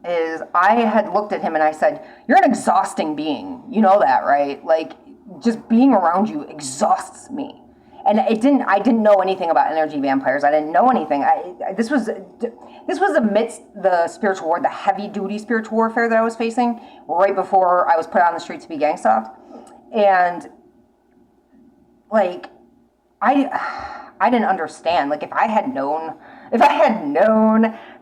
is I had looked at him and I said, you're an exhausting being. You know that, right? Like, just being around you exhausts me. And I didn't know anything about energy vampires. I didn't know anything. This was amidst the spiritual war, the heavy duty spiritual warfare that I was facing right before I was put on the street to be gang stalked. And like, I didn't understand. Like, if I had known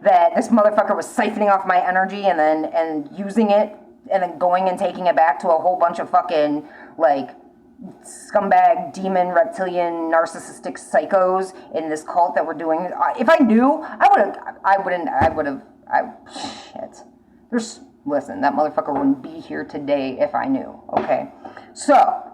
that this motherfucker was siphoning off my energy and using it and then going and taking it back to a whole bunch of fucking like scumbag, demon, reptilian, narcissistic psychos in this cult that we're doing. If I knew, listen, that motherfucker wouldn't be here today if I knew, okay? So,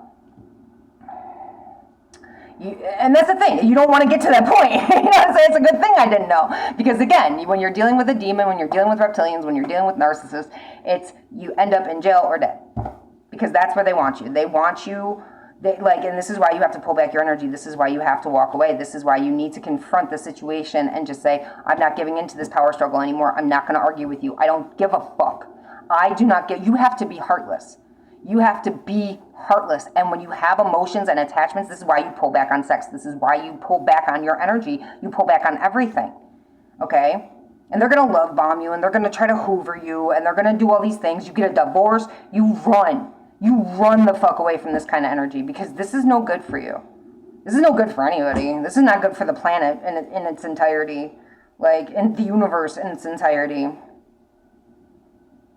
and that's the thing, you don't want to get to that point. You know what I'm saying? It's a good thing I didn't know. Because again, when you're dealing with a demon, when you're dealing with reptilians, when you're dealing with narcissists, you end up in jail or dead. Because that's where they want you. They want you, and this is why you have to pull back your energy. This is why you have to walk away. This is why you need to confront the situation and just say, I'm not giving into this power struggle anymore. I'm not going to argue with you. I don't give a fuck. You have to be heartless. You have to be heartless. And when you have emotions and attachments, this is why you pull back on sex. This is why you pull back on your energy. You pull back on everything. Okay? And they're going to love bomb you, and they're going to try to hoover you, and they're going to do all these things. You get a divorce, you run. You run the fuck away from this kind of energy, because this is no good for you. This is no good for anybody. This is not good for the planet in its entirety. Like, in the universe in its entirety.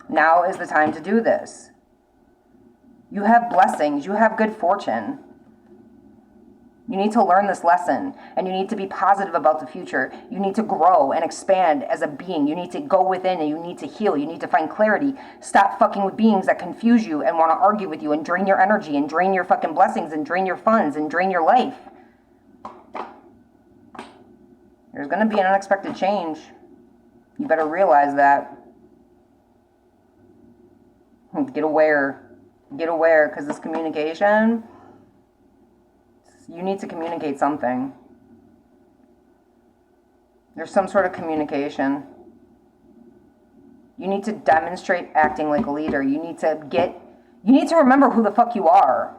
Now is the time to do this. You have blessings. You have good fortune. You need to learn this lesson, and you need to be positive about the future. You need to grow and expand as a being. You need to go within, and you need to heal. You need to find clarity. Stop fucking with beings that confuse you and want to argue with you and drain your energy and drain your fucking blessings and drain your funds and drain your life. There's going to be an unexpected change. You better realize that. Get aware. Get aware, because this communication... You need to communicate something. There's some sort of communication. You need to demonstrate acting like a leader. You need to remember who the fuck you are.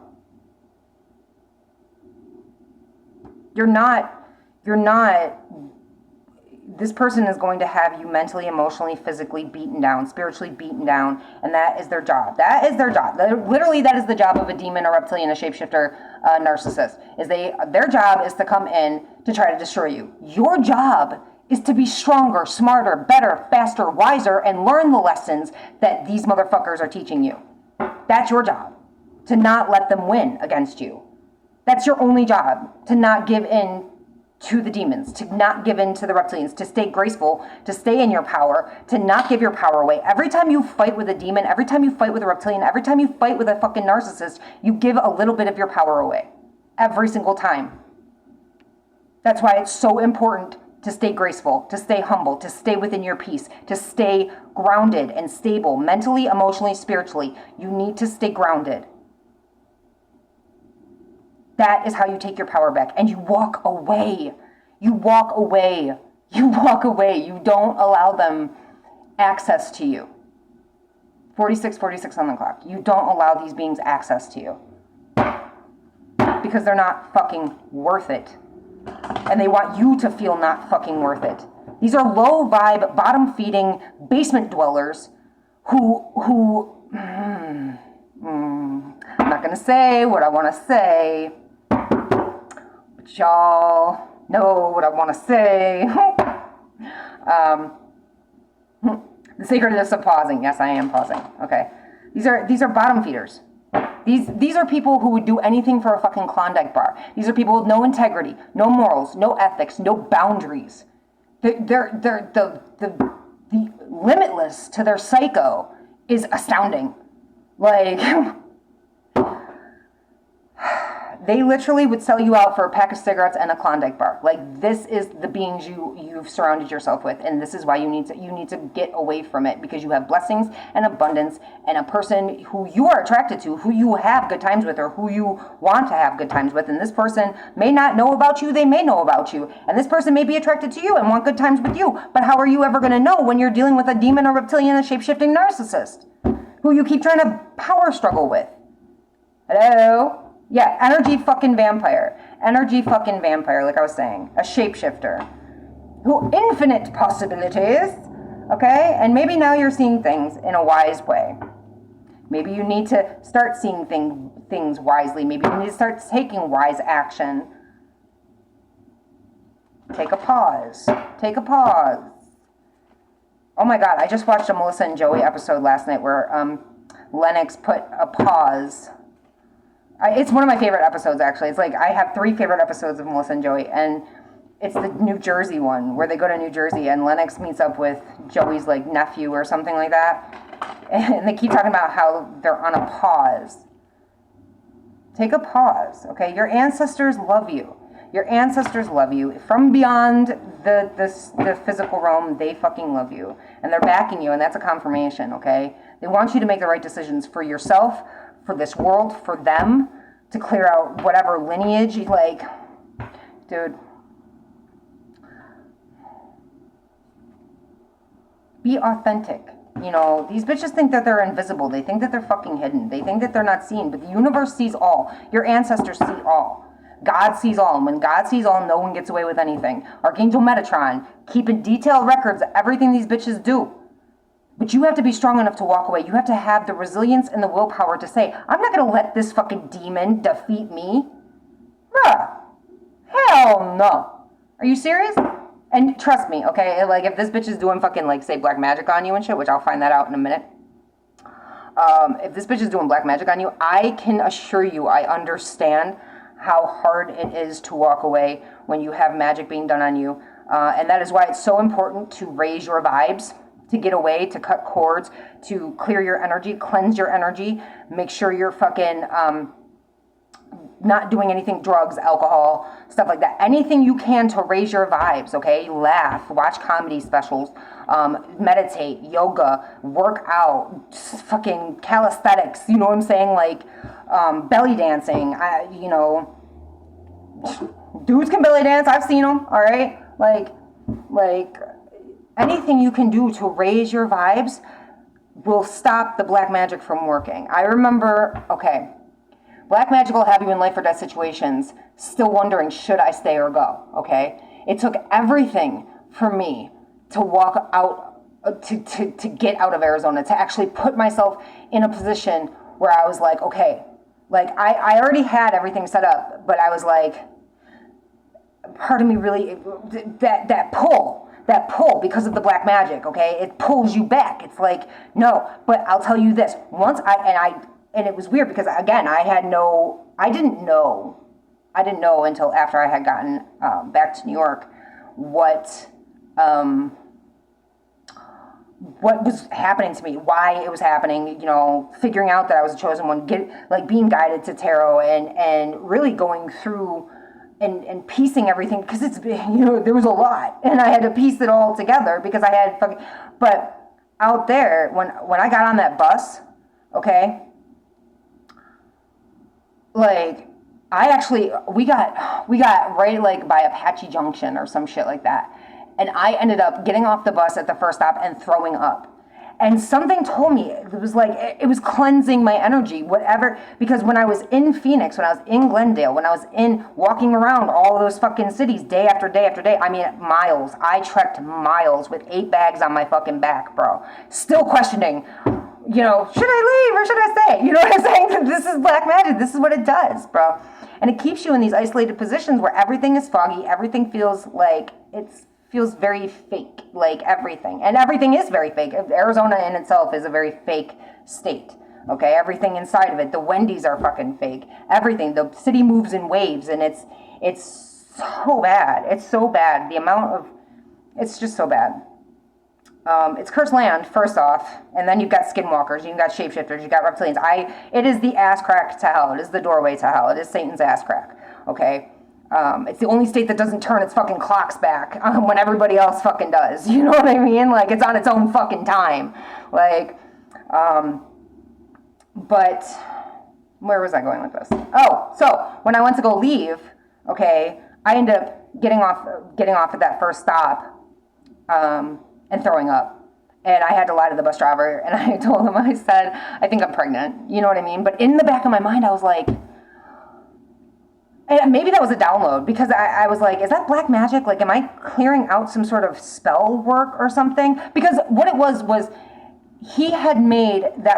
You're not, this person is going to have you mentally, emotionally, physically beaten down, spiritually beaten down, and that is their job. That is their job. Literally, that is the job of a demon, a reptilian, a shapeshifter, a narcissist. Their job is to come in to try to destroy you. Your job is to be stronger, smarter, better, faster, wiser, and learn the lessons that these motherfuckers are teaching you. That's your job. To not let them win against you. That's your only job. To not give in to the demons, to not give in to the reptilians, to stay graceful, to stay in your power, to not give your power away. Every time you fight with a demon, every time you fight with a reptilian, every time you fight with a fucking narcissist, you give a little bit of your power away. Every single time. That's why it's so important to stay graceful, to stay humble, to stay within your peace, to stay grounded and stable, mentally, emotionally, spiritually. You need to stay grounded. That is how you take your power back. And you walk away. You walk away. You walk away. You don't allow them access to you. 46 on the clock. You don't allow these beings access to you. Because they're not fucking worth it. And they want you to feel not fucking worth it. These are low vibe, bottom feeding, basement dwellers who I'm not going to say what I want to say. But y'all know what I want to say. The sacredness of pausing. Yes, I am pausing. Okay. These are bottom feeders. These are people who would do anything for a fucking Klondike bar. These are people with no integrity, no morals, no ethics, no boundaries. The limitless to their psycho is astounding. Like, they literally would sell you out for a pack of cigarettes and a Klondike bar. Like, this is the beings you've surrounded yourself with, and this is why you need to get away from it, because you have blessings and abundance and a person who you are attracted to, who you have good times with, or who you want to have good times with. And this person may not know about you, they may know about you, and this person may be attracted to you and want good times with you. But how are you ever going to know when you're dealing with a demon, a reptilian, a shape-shifting narcissist who you keep trying to power struggle with? Hello? Yeah, energy fucking vampire. Energy fucking vampire, like I was saying. A shapeshifter. Who infinite possibilities. Okay? And maybe now you're seeing things in a wise way. Maybe you need to start seeing things wisely. Maybe you need to start taking wise action. Take a pause. Take a pause. Oh my God, I just watched a Melissa and Joey episode last night where Lennox put a pause. It's one of my favorite episodes, actually. It's like, I have 3 favorite episodes of Melissa and Joey, and it's the New Jersey one, where they go to New Jersey, and Lennox meets up with Joey's, like, nephew or something like that, and they keep talking about how they're on a pause. Take a pause, okay? Your ancestors love you. Your ancestors love you. From beyond the physical realm, they fucking love you, and they're backing you, and that's a confirmation, okay? They want you to make the right decisions for yourself, for this world, for them, to clear out whatever lineage, like, dude, be authentic. You know, these bitches think that they're invisible. They think that they're fucking hidden. They think that they're not seen, but the universe sees all. Your ancestors see all. God sees all, and when God sees all, no one gets away with anything. Archangel Metatron, keeping detailed records of everything these bitches do. But you have to be strong enough to walk away. You have to have the resilience and the willpower to say, I'm not going to let this fucking demon defeat me. Bruh. Hell no. Are you serious? And trust me, okay? Like, if this bitch is doing fucking, like, say, black magic on you and shit, which I'll find that out in a minute. If this bitch is doing black magic on you, I can assure you I understand how hard it is to walk away when you have magic being done on you. And that is why it's so important to raise your vibes, to get away, to cut cords, to clear your energy, cleanse your energy, make sure you're fucking not doing anything, drugs, alcohol, stuff like that. Anything you can to raise your vibes, okay? Laugh, watch comedy specials, meditate, yoga, work out, fucking calisthenics, you know what I'm saying? Like, belly dancing, you know, dudes can belly dance, I've seen them, all right? Like, anything you can do to raise your vibes will stop the black magic from working. I remember, okay, black magic will have you in life or death situations, still wondering, should I stay or go, okay? It took everything for me to walk out, to get out of Arizona, to actually put myself in a position where I was like, okay, like, I already had everything set up, but I was like, part of me really, that pull, because of the black magic, okay? It pulls you back. It's like, no, but I'll tell you this, and it was weird because, again, I didn't know until after I had gotten back to New York what was happening to me, why it was happening, you know, figuring out that I was a chosen one, being guided to tarot and really going through and piecing everything, because it's, you know, there was a lot, and I had to piece it all together because I had but out there, when I got on that bus, okay, like, we got right, like, by Apache Junction or some shit like that, and I ended up getting off the bus at the first stop and throwing up. And something told me, it was like, it was cleansing my energy, whatever, because when I was in Phoenix, when I was in Glendale, when I was walking around all of those fucking cities day after day after day, I mean, miles, I trekked miles with 8 bags on my fucking back, bro. Still questioning, you know, should I leave or should I stay? You know what I'm saying? This is black magic. This is what it does, bro. And it keeps you in these isolated positions where everything is foggy, everything feels like feels very fake, like everything. And everything is very fake. Arizona in itself is a very fake state, okay? Everything inside of it. The Wendy's are fucking fake. Everything. The city moves in waves, and it's so bad. It's so bad. It's just so bad. It's cursed land, first off, and then you've got skinwalkers, you've got shapeshifters, you've got reptilians. It is the ass crack to hell. It is the doorway to hell. It is Satan's ass crack, okay? It's the only state that doesn't turn its fucking clocks back when everybody else fucking does. You know what I mean? Like, it's on its own fucking time. Like, but where was I going with this? Oh, so when I went to go leave, okay, I ended up getting off at that first stop, and throwing up. And I had to lie to the bus driver, and I told him, I said, I think I'm pregnant. You know what I mean? But in the back of my mind, I was like, and maybe that was a download, because I was like, is that black magic? Like, am I clearing out some sort of spell work or something? Because what it was that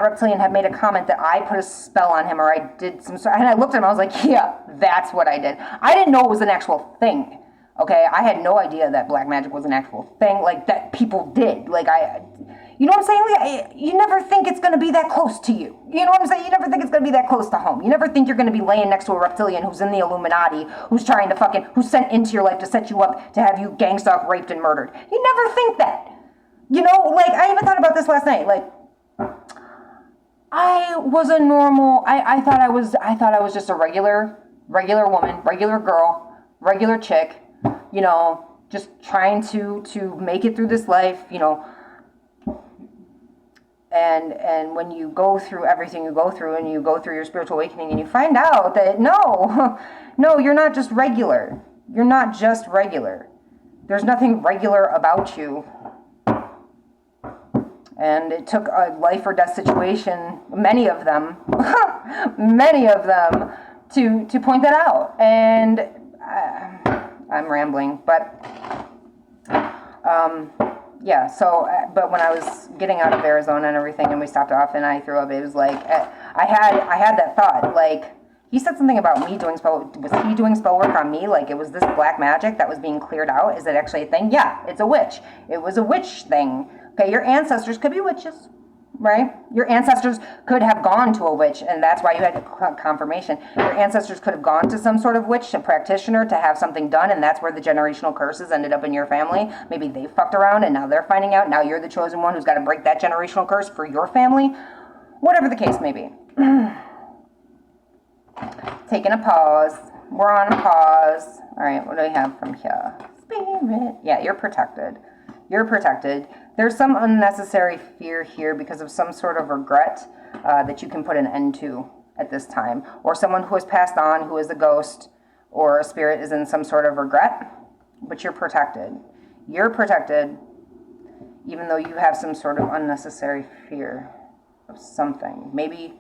reptilian had made a comment that I put a spell on him, or I did some sort, and I looked at him, I was like, yeah, that's what I did. I didn't know it was an actual thing, okay? I had no idea that black magic was an actual thing, like, that people did. Like, you know what I'm saying? Like, you never think it's going to be that close to you. You know what I'm saying? You never think it's going to be that close to home. You never think you're going to be laying next to a reptilian who's in the Illuminati, who's trying to who's sent into your life to set you up to have you gang stalked, raped, and murdered. You never think that. You know, like, I even thought about this last night. Like, I was a normal, I thought I was just a regular woman, regular girl, regular chick, you know, just trying to make it through this life, you know. And when you go through everything you go through, and you go through your spiritual awakening, and you find out that no, you're not just regular. You're not just regular. There's nothing regular about you. And it took a life or death situation, many of them, to point that out. And I'm rambling, but yeah, so, but when I was getting out of Arizona and everything, and we stopped off and I threw up, it was like, I had that thought, like, he said something about me doing spell, was he doing spell work on me? Like, it was this black magic that was being cleared out? Is it actually a thing? Yeah, it's a witch. It was a witch thing. Okay, your ancestors could be witches, right? Your ancestors could have gone to a witch, and that's why you had confirmation. Your ancestors could have gone to some sort of witch, a practitioner, to have something done, and that's where the generational curses ended up in your family. Maybe they fucked around, and now they're finding out. Now you're the chosen one who's got to break that generational curse for your family. Whatever the case may be. Taking a pause. We're on a pause. All right, what do we have from here? Spirit. Yeah, you're protected. You're protected. There's some unnecessary fear here because of some sort of regret that you can put an end to at this time. Or someone who has passed on, who is a ghost or a spirit, is in some sort of regret. But you're protected. You're protected even though you have some sort of unnecessary fear of something. Maybe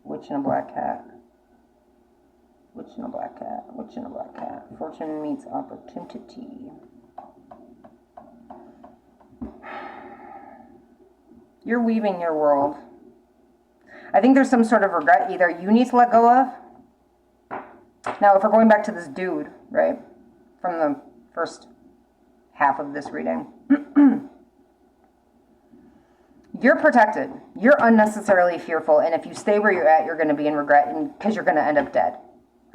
witch in a black cat. Witch in a black cat. Witch in a black cat. Fortune meets opportunity. You're weaving your world. I think there's some sort of regret either you need to let go of. Now, if we're going back to this dude, right, from the first half of this reading, you're protected. You're unnecessarily fearful, and if you stay where you're at, you're going to be in regret because you're going to end up dead.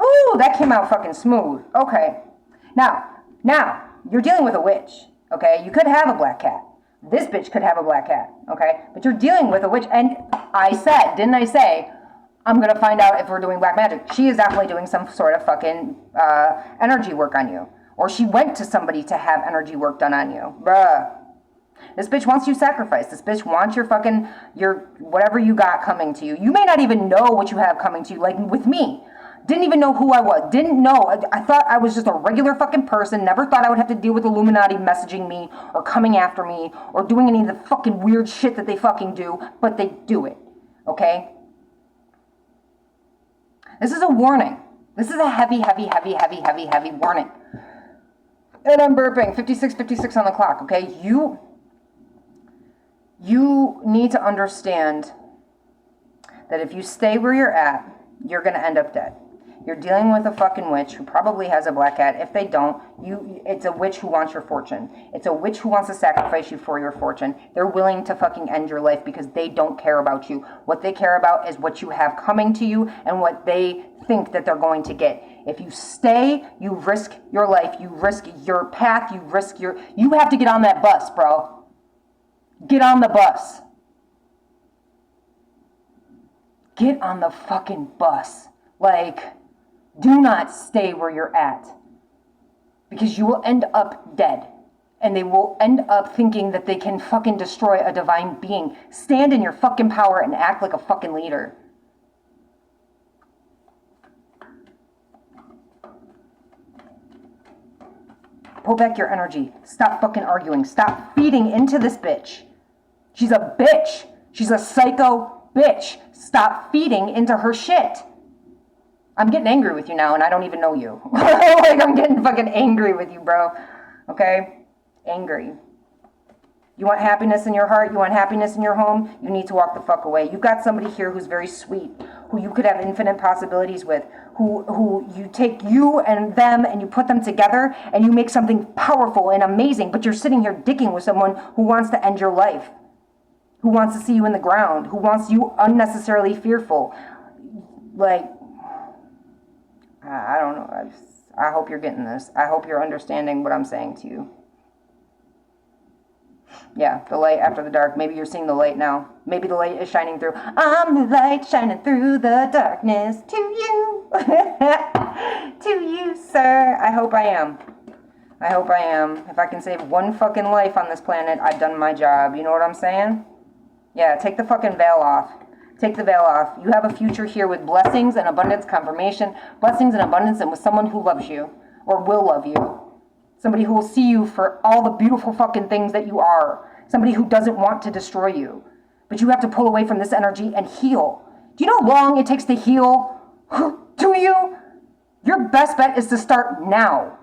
Ooh, that came out fucking smooth. Okay. Now, you're dealing with a witch, okay? You could have a black cat. This bitch could have a black cat, okay? But you're dealing with a witch, and I said, didn't I say, I'm going to find out if we're doing black magic. She is definitely doing some sort of fucking energy work on you. Or she went to somebody to have energy work done on you. Bruh. This bitch wants you sacrificed. This bitch wants your fucking, whatever you got coming to you. You may not even know what you have coming to you, like with me. Didn't even know who I was. Didn't know. I thought I was just a regular fucking person. Never thought I would have to deal with Illuminati messaging me or coming after me or doing any of the fucking weird shit that they fucking do. But they do it. Okay? This is a warning. This is a heavy warning. And I'm burping. 56 on the clock. Okay? You need to understand that if you stay where you're at, you're going to end up dead. You're dealing with a fucking witch who probably has a black cat. If they don't, it's a witch who wants your fortune. It's a witch who wants to sacrifice you for your fortune. They're willing to fucking end your life because they don't care about you. What they care about is what you have coming to you and what they think that they're going to get. If you stay, you risk your life. You risk your path. You have to get on that bus, bro. Get on the bus. Get on the fucking bus. Like, do not stay where you're at. Because you will end up dead. And they will end up thinking that they can fucking destroy a divine being. Stand in your fucking power and act like a fucking leader. Pull back your energy. Stop fucking arguing. Stop feeding into this bitch. She's a bitch. She's a psycho bitch. Stop feeding into her shit. I'm getting angry with you now, and I don't even know you. Like, I'm getting fucking angry with you, bro. Okay? Angry. You want happiness in your heart? You want happiness in your home? You need to walk the fuck away. You've got somebody here who's very sweet, who you could have infinite possibilities with, who you take you and them and you put them together and you make something powerful and amazing, but you're sitting here dicking with someone who wants to end your life, who wants to see you in the ground, who wants you unnecessarily fearful. Like, I don't know. I hope you're getting this. I hope you're understanding what I'm saying to you. Yeah, the light after the dark. Maybe you're seeing the light now. Maybe the light is shining through. I'm the light shining through the darkness to you. To you, sir. I hope I am. I hope I am. If I can save one fucking life on this planet, I've done my job. You know what I'm saying? Yeah, take the fucking veil off. Take the veil off. You have a future here with blessings and abundance, confirmation, blessings and abundance, and with someone who loves you or will love you. Somebody who will see you for all the beautiful fucking things that you are. Somebody who doesn't want to destroy you. But you have to pull away from this energy and heal. Do you know how long it takes to heal? Do you? Your best bet is to start now.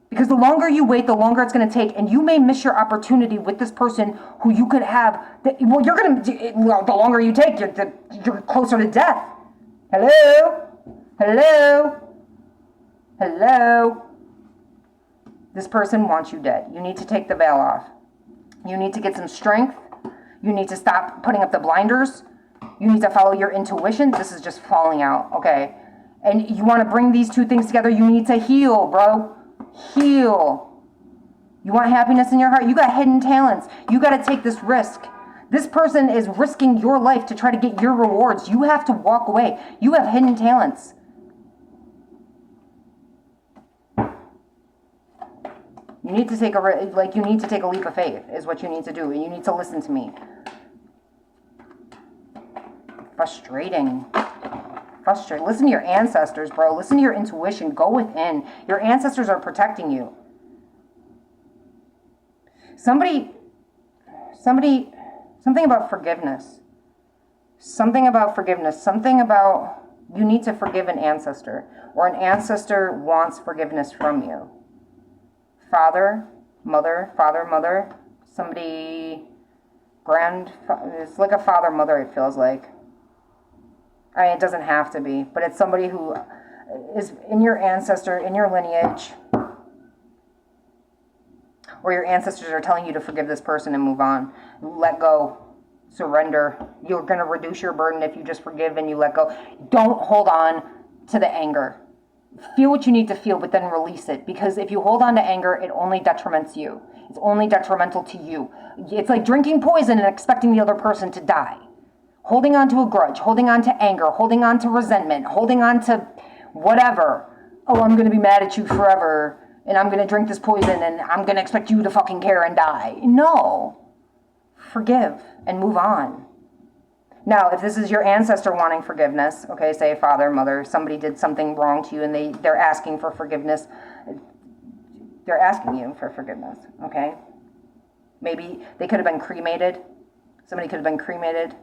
Because the longer you wait, the longer it's going to take. And you may miss your opportunity with this person who you could have. Well, you're going to, well, the longer you take, you're closer to death. Hello? Hello? Hello? This person wants you dead. You need to take the veil off. You need to get some strength. You need to stop putting up the blinders. You need to follow your intuition. This is just falling out, okay? And you want to bring these two things together. You need to heal, bro. Heal. You want happiness in your heart? You got hidden talents. You got to take this risk. This person is risking your life to try to get your rewards. You have to walk away. You have hidden talents. You need to take you need to take a leap of faith is what you need to do. And you need to listen to me. Frustrating. Listen to your ancestors, bro. Listen to your intuition. Go within. Your ancestors are protecting you. Something about forgiveness. Something about you need to forgive an ancestor, or an ancestor wants forgiveness from you. Father, mother, somebody, it's like a father, mother, it feels like. I mean, it doesn't have to be, but it's somebody who is in your ancestor, in your lineage, or your ancestors are telling you to forgive this person and move on. Let go. Surrender. You're going to reduce your burden if you just forgive and you let go. Don't hold on to the anger. Feel what you need to feel, but then release it. Because if you hold on to anger, it only detriments you. It's only detrimental to you. It's like drinking poison and expecting the other person to die. Holding on to a grudge, holding on to anger, holding on to resentment, holding on to whatever. Oh, I'm going to be mad at you forever, and I'm going to drink this poison, and I'm going to expect you to fucking care and die. No. Forgive and move on. Now, if this is your ancestor wanting forgiveness, okay, say father, mother, somebody did something wrong to you and they're asking for forgiveness. They're asking you for forgiveness, okay? Maybe they could have been cremated. Somebody could have been cremated.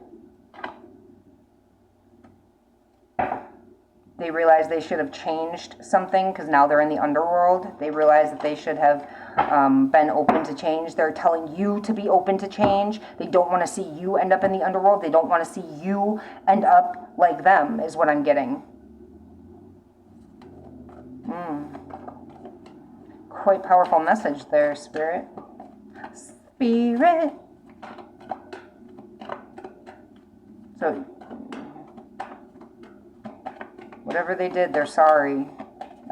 They realize they should have changed something because now they're in the underworld. They realize that they should have been open to change. They're telling you to be open to change. They don't want to see you end up in the underworld. They don't want to see you end up like them, is what I'm getting. Quite powerful message there, Spirit. Spirit. So, whatever they did, they're sorry.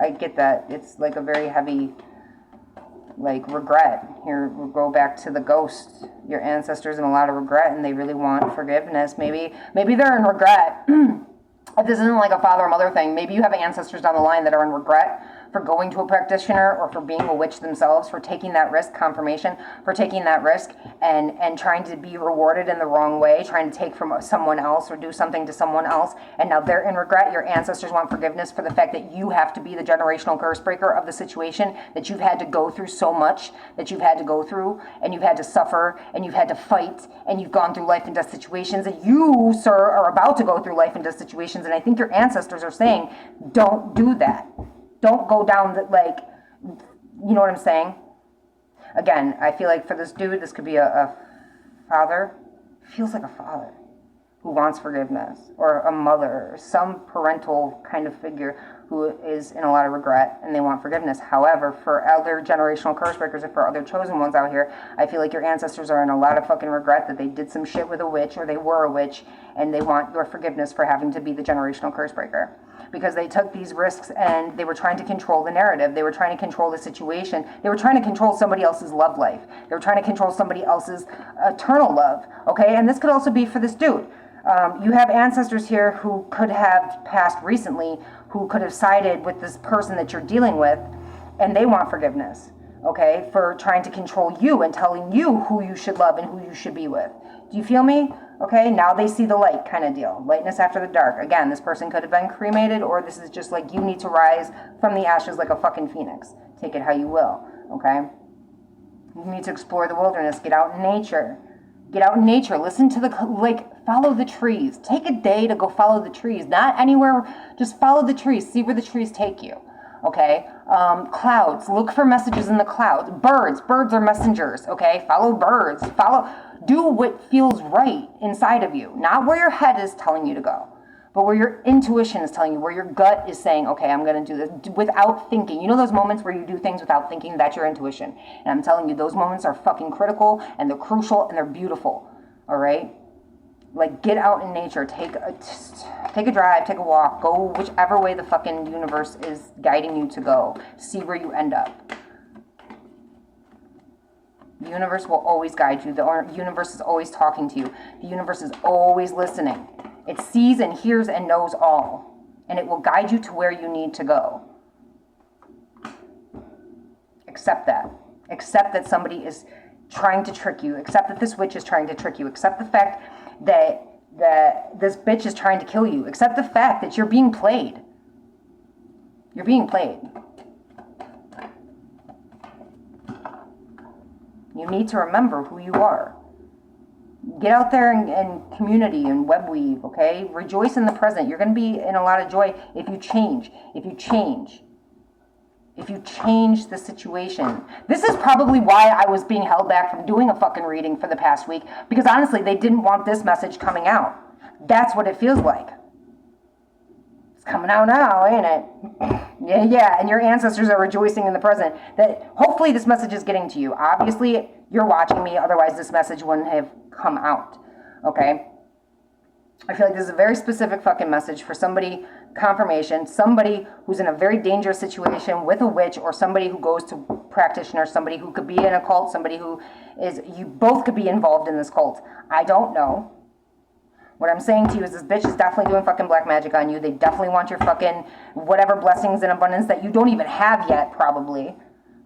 I get that. It's like a very heavy, like, regret. Here, we'll go back to the ghost. Your ancestors in a lot of regret, and they really want forgiveness. Maybe they're in regret. If this isn't like a father or mother thing, maybe you have ancestors down the line that are in regret for going to a practitioner or for being a witch themselves, for taking that risk, confirmation, for taking that risk and trying to be rewarded in the wrong way, trying to take from someone else or do something to someone else, and now they're in regret. Your ancestors want forgiveness for the fact that you have to be the generational curse breaker of the situation, that you've had to go through so much, that you've had to go through, and you've had to suffer, and you've had to fight, and you've gone through life and death situations, and you, sir, are about to go through life and death situations, and I think your ancestors are saying, don't do that. Don't go down the, like, you know what I'm saying? Again, I feel like for this dude, this could be a father. Feels like a father who wants forgiveness, or a mother, or some parental kind of figure who is in a lot of regret and they want forgiveness. However, for other generational curse breakers, or for other chosen ones out here, I feel like your ancestors are in a lot of fucking regret that they did some shit with a witch, or they were a witch, and they want your forgiveness for having to be the generational curse breaker. Because they took these risks and they were trying to control the narrative. They were trying to control the situation. They were trying to control somebody else's love life. They were trying to control somebody else's eternal love. Okay, and this could also be for this dude. You have ancestors here who could have passed recently, who could have sided with this person that you're dealing with, and they want forgiveness, okay, for trying to control you and telling you who you should love and who you should be with. Do you feel me? Okay, now they see the light kind of deal. Lightness after the dark. Again, this person could have been cremated, or this is just like you need to rise from the ashes like a fucking phoenix. Take it how you will, okay? You need to explore the wilderness. Get out in nature. Get out in nature. Listen to follow the trees. Take a day to go follow the trees. Not anywhere, just follow the trees. See where the trees take you. Okay? Clouds. Look for messages in the clouds. Birds. Birds are messengers. Okay? Follow birds. Do what feels right inside of you. Not where your head is telling you to go, but where your intuition is telling you, where your gut is saying, okay, I'm going to do this without thinking. You know those moments where you do things without thinking? That's your intuition. And I'm telling you, those moments are fucking critical, and they're crucial, and they're beautiful. All right? Like, get out in nature. Take a drive, take a walk. Go whichever way the fucking universe is guiding you to go. See where you end up. The universe will always guide you. The universe is always talking to you. The universe is always listening. It sees and hears and knows all. And it will guide you to where you need to go. Accept that. Accept that somebody is trying to trick you. Accept that this witch is trying to trick you. Accept the fact that this bitch is trying to kill you. Accept the fact that you're being played. You're being played. You need to remember who you are. Get out there and community and web weave, okay? Rejoice in the present. You're going to be in a lot of joy if you change. If you change the situation. This is probably why I was being held back from doing a fucking reading for the past week, because honestly, they didn't want this message coming out. That's what it feels like. It's coming out now, ain't it? Yeah, and your ancestors are rejoicing in the present. That hopefully this message is getting to you. Obviously, you're watching me, otherwise this message wouldn't have come out, okay? I feel like this is a very specific fucking message for somebody, confirmation, somebody who's in a very dangerous situation with a witch, or somebody who goes to practitioner, somebody who could be in a cult, somebody who is, you both could be involved in this cult. I don't know. What I'm saying to you is this bitch is definitely doing fucking black magic on you. They definitely want your fucking whatever blessings and abundance that you don't even have yet, probably.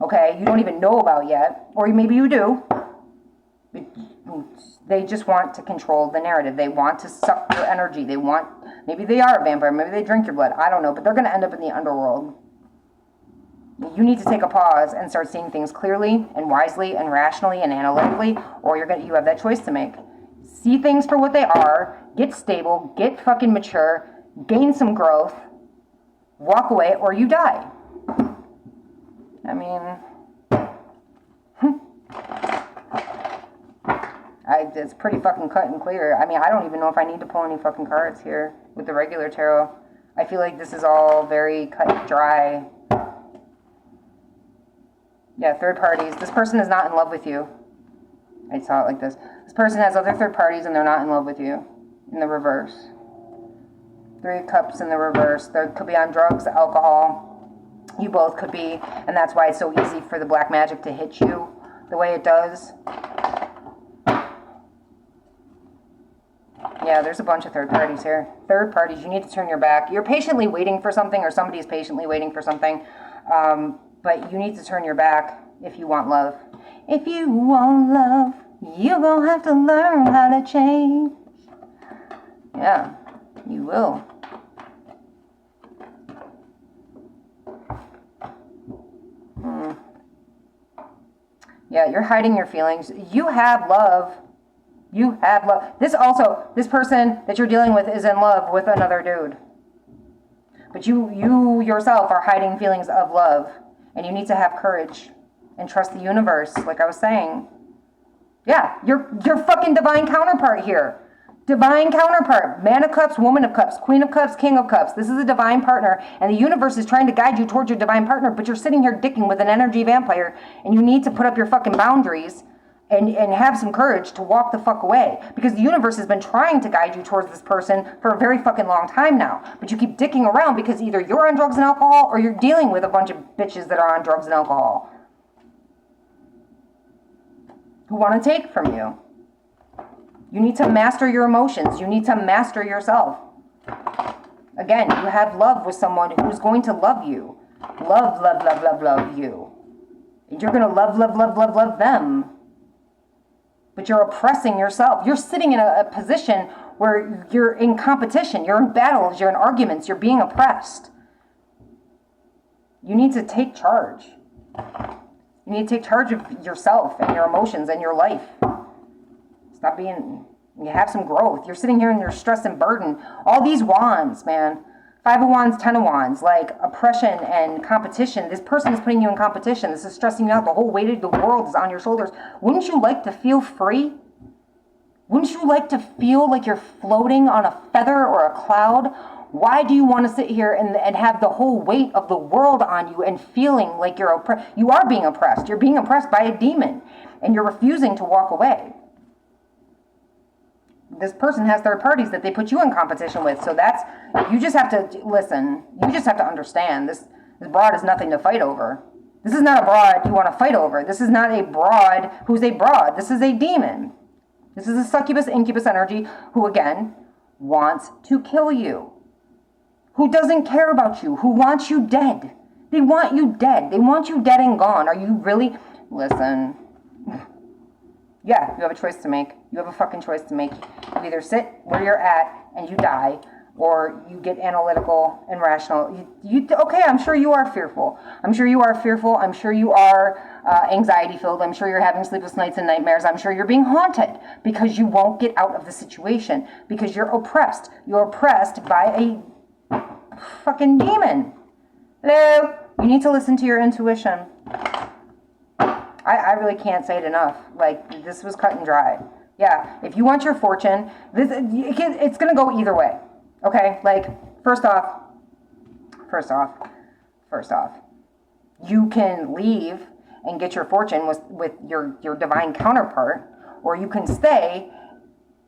Okay? You don't even know about yet. Or maybe you do. They just want to control the narrative. They want to suck your energy. Maybe they are a vampire. Maybe they drink your blood. I don't know. But they're going to end up in the underworld. You need to take a pause and start seeing things clearly and wisely and rationally and analytically, or you have that choice to make. See things for what they are. Get stable. Get fucking mature. Gain some growth. Walk away, or you die. I mean... it's pretty fucking cut and clear. I mean, I don't even know if I need to pull any fucking cards here with the regular tarot. I feel like this is all very cut and dry. Yeah, third parties. This person is not in love with you. I saw it like this. This person has other third parties and they're not in love with you. In the reverse. 3 of Cups in the reverse. They could be on drugs, alcohol. You both could be. And that's why it's so easy for the black magic to hit you the way it does. Yeah, there's a bunch of third parties here. Third parties, you need to turn your back. You're patiently waiting for something, or somebody's patiently waiting for something. But you need to turn your back if you want love. If you want love, you're going to have to learn how to change. Yeah, you will. Yeah, you're hiding your feelings. You have love. You have love. This person that you're dealing with is in love with another dude. But you yourself are hiding feelings of love. And you need to have courage and trust the universe, like I was saying. Yeah, your fucking divine counterpart here. Divine counterpart. Man of Cups, Woman of Cups, Queen of Cups, King of Cups. This is a divine partner. And the universe is trying to guide you towards your divine partner. But you're sitting here dicking with an energy vampire. And you need to put up your fucking boundaries. And have some courage to walk the fuck away. Because the universe has been trying to guide you towards this person for a very fucking long time now. But you keep dicking around because either you're on drugs and alcohol or you're dealing with a bunch of bitches that are on drugs and alcohol. Who want to take from you. You need to master your emotions. You need to master yourself. Again, you have love with someone who's going to love you. Love, love, love, love, love you. And you're going to love, love, love, love, love them. But you're oppressing yourself. You're sitting in a position where you're in competition. You're in battles. You're in arguments. You're being oppressed. You need to take charge. You need to take charge of yourself and your emotions and your life. Stop being, you have some growth. You're sitting here and you're stressed and burdened. All these wands, man. 5 of Wands, 10 of Wands, like oppression and competition. This person is putting you in competition. This is stressing you out. The whole weight of the world is on your shoulders. Wouldn't you like to feel free? Wouldn't you like to feel like you're floating on a feather or a cloud? Why do you want to sit here and have the whole weight of the world on you and feeling like you're oppressed? You are being oppressed. You're being oppressed by a demon, and you're refusing to walk away. This person has third parties that they put you in competition with. So that's, you just have to listen. You just have to understand this broad is nothing to fight over. This is not a broad you want to fight over. This is not a broad who's a broad. This is a demon. This is a succubus, incubus energy who, again, wants to kill you. Who doesn't care about you. Who wants you dead. They want you dead. They want you dead and gone. Are you really? Listen. Yeah, you have a choice to make. You have a fucking choice to make. You either sit where you're at and you die, or you get analytical and rational. Okay, I'm sure you are fearful. I'm sure you are fearful. I'm sure you are anxiety-filled. I'm sure you're having sleepless nights and nightmares. I'm sure you're being haunted because you won't get out of the situation, because you're oppressed. You're oppressed by a fucking demon. Hello? You need to listen to your intuition. I really can't say it enough. Like, this was cut and dry. Yeah, if you want your fortune, it's going to go either way. Okay? Like, first off, you can leave and get your fortune with your divine counterpart, or you can stay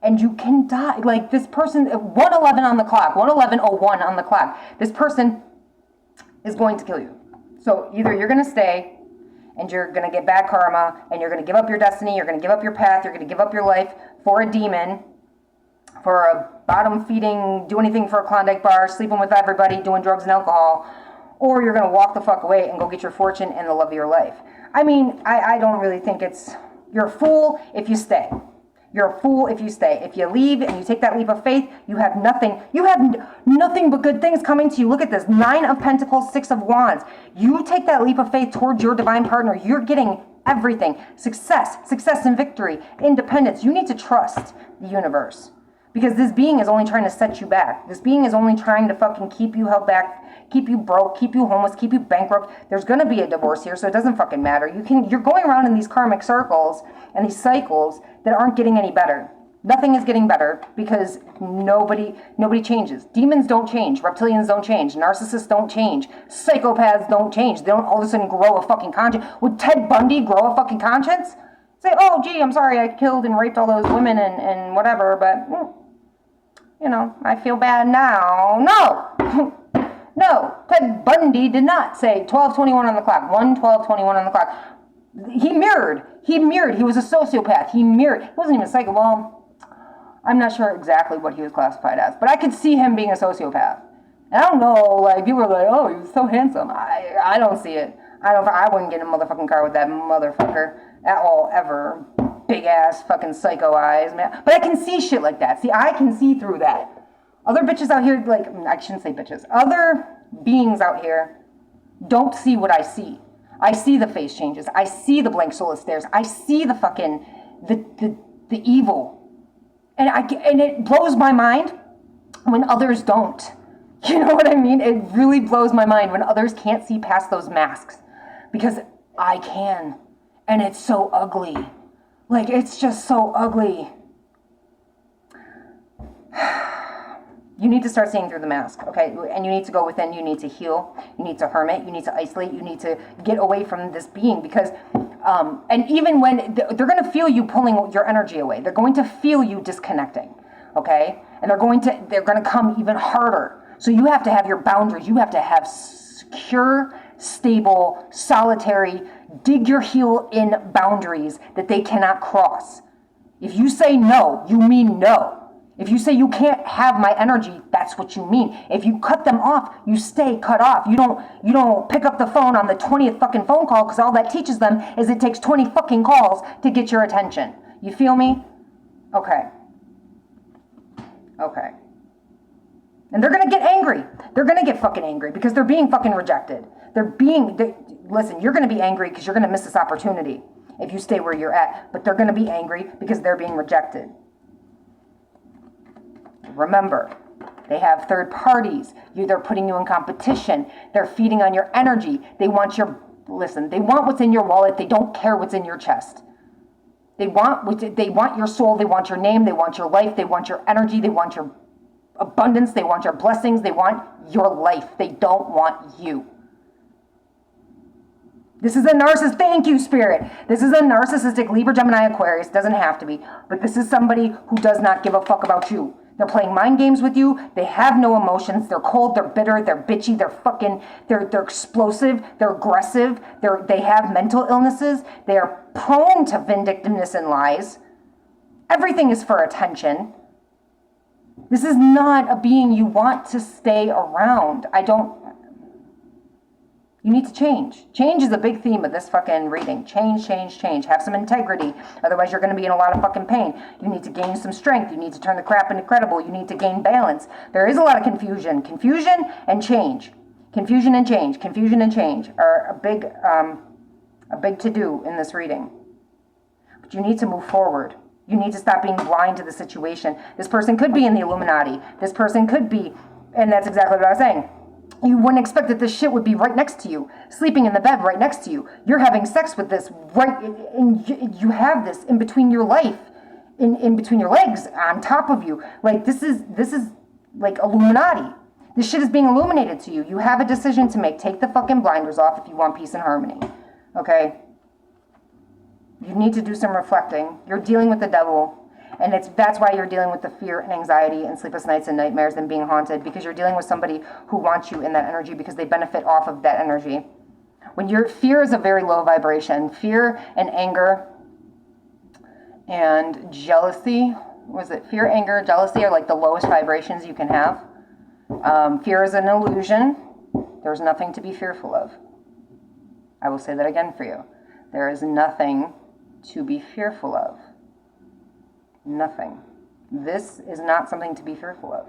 and you can die. Like, this person, 111 on the clock, 111:01 on the clock, this person is going to kill you. So either you're going to stay and you're going to get bad karma, and you're going to give up your destiny, you're going to give up your path, you're going to give up your life for a demon, for a bottom-feeding, do anything for a Klondike bar, sleeping with everybody, doing drugs and alcohol, or you're going to walk the fuck away and go get your fortune and the love of your life. I mean, I don't really think you're a fool if you stay. You're a fool if you stay. If you leave and you take that leap of faith, you have nothing. You have nothing but good things coming to you. Look at this. 9 of Pentacles, 6 of Wands. You take that leap of faith towards your divine partner. You're getting everything. Success and victory, independence. You need to trust the universe, because this being is only trying to set you back. This being is only trying to fucking keep you held back, keep you broke, keep you homeless, keep you bankrupt. There's going to be a divorce here, so it doesn't fucking matter. You're going around in these karmic circles and these cycles that aren't getting any better. Nothing is getting better because nobody changes. Demons don't change. Reptilians don't change. Narcissists don't change. Psychopaths don't change. They don't all of a sudden grow a fucking conscience. Would Ted Bundy grow a fucking conscience? Say, oh, gee, I'm sorry I killed and raped all those women and whatever, but, I feel bad now. No. No, Ted Bundy did not say 12:21 on the clock. 1:12:21 on the clock. He mirrored. He was a sociopath. He wasn't even a psycho. Well, I'm not sure exactly what he was classified as, but I could see him being a sociopath. And I don't know, like, people are like, oh, he was so handsome. I don't see it. I wouldn't get in a motherfucking car with that motherfucker at all, ever. Big ass fucking psycho eyes, man. But I can see shit like that. See, I can see through that. Other bitches out here, like, I shouldn't say bitches. Other beings out here don't see what I see. I see the face changes. I see the blank soulless stares. I see the fucking, the evil. And it blows my mind when others don't. You know what I mean? It really blows my mind when others can't see past those masks. Because I can. And it's so ugly. Like, it's just so ugly. You need to start seeing through the mask, okay? And you need to go within. You need to heal. You need to hermit. You need to isolate. You need to get away from this being, because, and even when they're going to feel you pulling your energy away, they're going to feel you disconnecting, okay? And they're going to come even harder. So you have to have your boundaries. You have to have secure, stable, solitary, dig your heel in boundaries that they cannot cross. If you say no, you mean no. If you say you can't have my energy, that's what you mean. If you cut them off, you stay cut off. You don't pick up the phone on the 20th fucking phone call, because all that teaches them is it takes 20 fucking calls to get your attention. You feel me? Okay. And they're going to get angry. They're going to get fucking angry because they're being fucking rejected. Listen, you're going to be angry because you're going to miss this opportunity. if you stay where you're at. But they're going to be angry because they're being rejected. Remember, they have third parties. They're putting you in competition. They're feeding on your energy. They want they want what's in your wallet. They don't care what's in your chest. They want your soul. They want your name. They want your life. They want your energy. They want your abundance. They want your blessings. They want your life. They don't want you. This is a narcissist. Thank you, Spirit. This is a narcissistic Libra, Gemini, Aquarius. Doesn't have to be. But this is somebody who does not give a fuck about you. They're playing mind games with you. They have no emotions. They're cold. They're bitter. They're bitchy. They're explosive. They're aggressive. They have mental illnesses. They are prone to vindictiveness and lies. Everything is for attention. This is not a being you want to stay around. You need to change. Change is a big theme of this fucking reading. Change, change, change. Have some integrity. Otherwise, you're going to be in a lot of fucking pain. You need to gain some strength. You need to turn the crap into credible. You need to gain balance. There is a lot of confusion. Confusion and change. Confusion and change. Confusion and change are a big to-do in this reading. But you need to move forward. You need to stop being blind to the situation. This person could be in the Illuminati. This person could be, and that's exactly what I was saying. You wouldn't expect that this shit would be right next to you, sleeping in the bed right next to you. You're having sex with this and you have this in between your life, in between your legs, on top of you. Like this is like Illuminati. This shit is being illuminated to you. You have a decision to make. Take the fucking blinders off if you want peace and harmony. Okay? You need to do some reflecting. You're dealing with the devil. And that's why you're dealing with the fear and anxiety and sleepless nights and nightmares and being haunted, because you're dealing with somebody who wants you in that energy because they benefit off of that energy. When fear is a very low vibration. Fear and anger and jealousy, fear, anger, jealousy are like the lowest vibrations you can have. Fear is an illusion. There's nothing to be fearful of. I will say that again for you. There is nothing to be fearful of. Nothing. This is not something to be fearful of.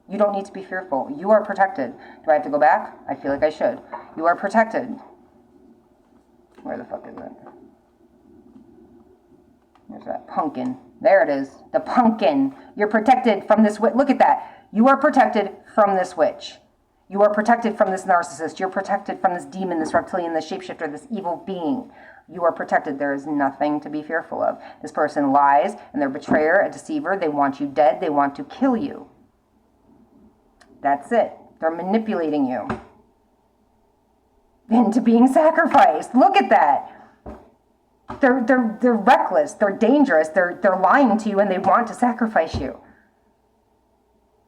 You don't need to be fearful. You are protected. Do I have to go back? I feel like I should. You are protected. Where the fuck is it? There's that pumpkin. There it is. The pumpkin. You're protected from this witch. Look at that. You are protected from this witch. You are protected from this narcissist. You're protected from this demon, this reptilian, this shapeshifter, this evil being. You are protected. There is nothing to be fearful of. This person lies, and they're a betrayer, a deceiver. They want you dead. They want to kill you. That's it. They're manipulating you into being sacrificed. Look at that. They're reckless. They're dangerous. They're lying to you, and they want to sacrifice you.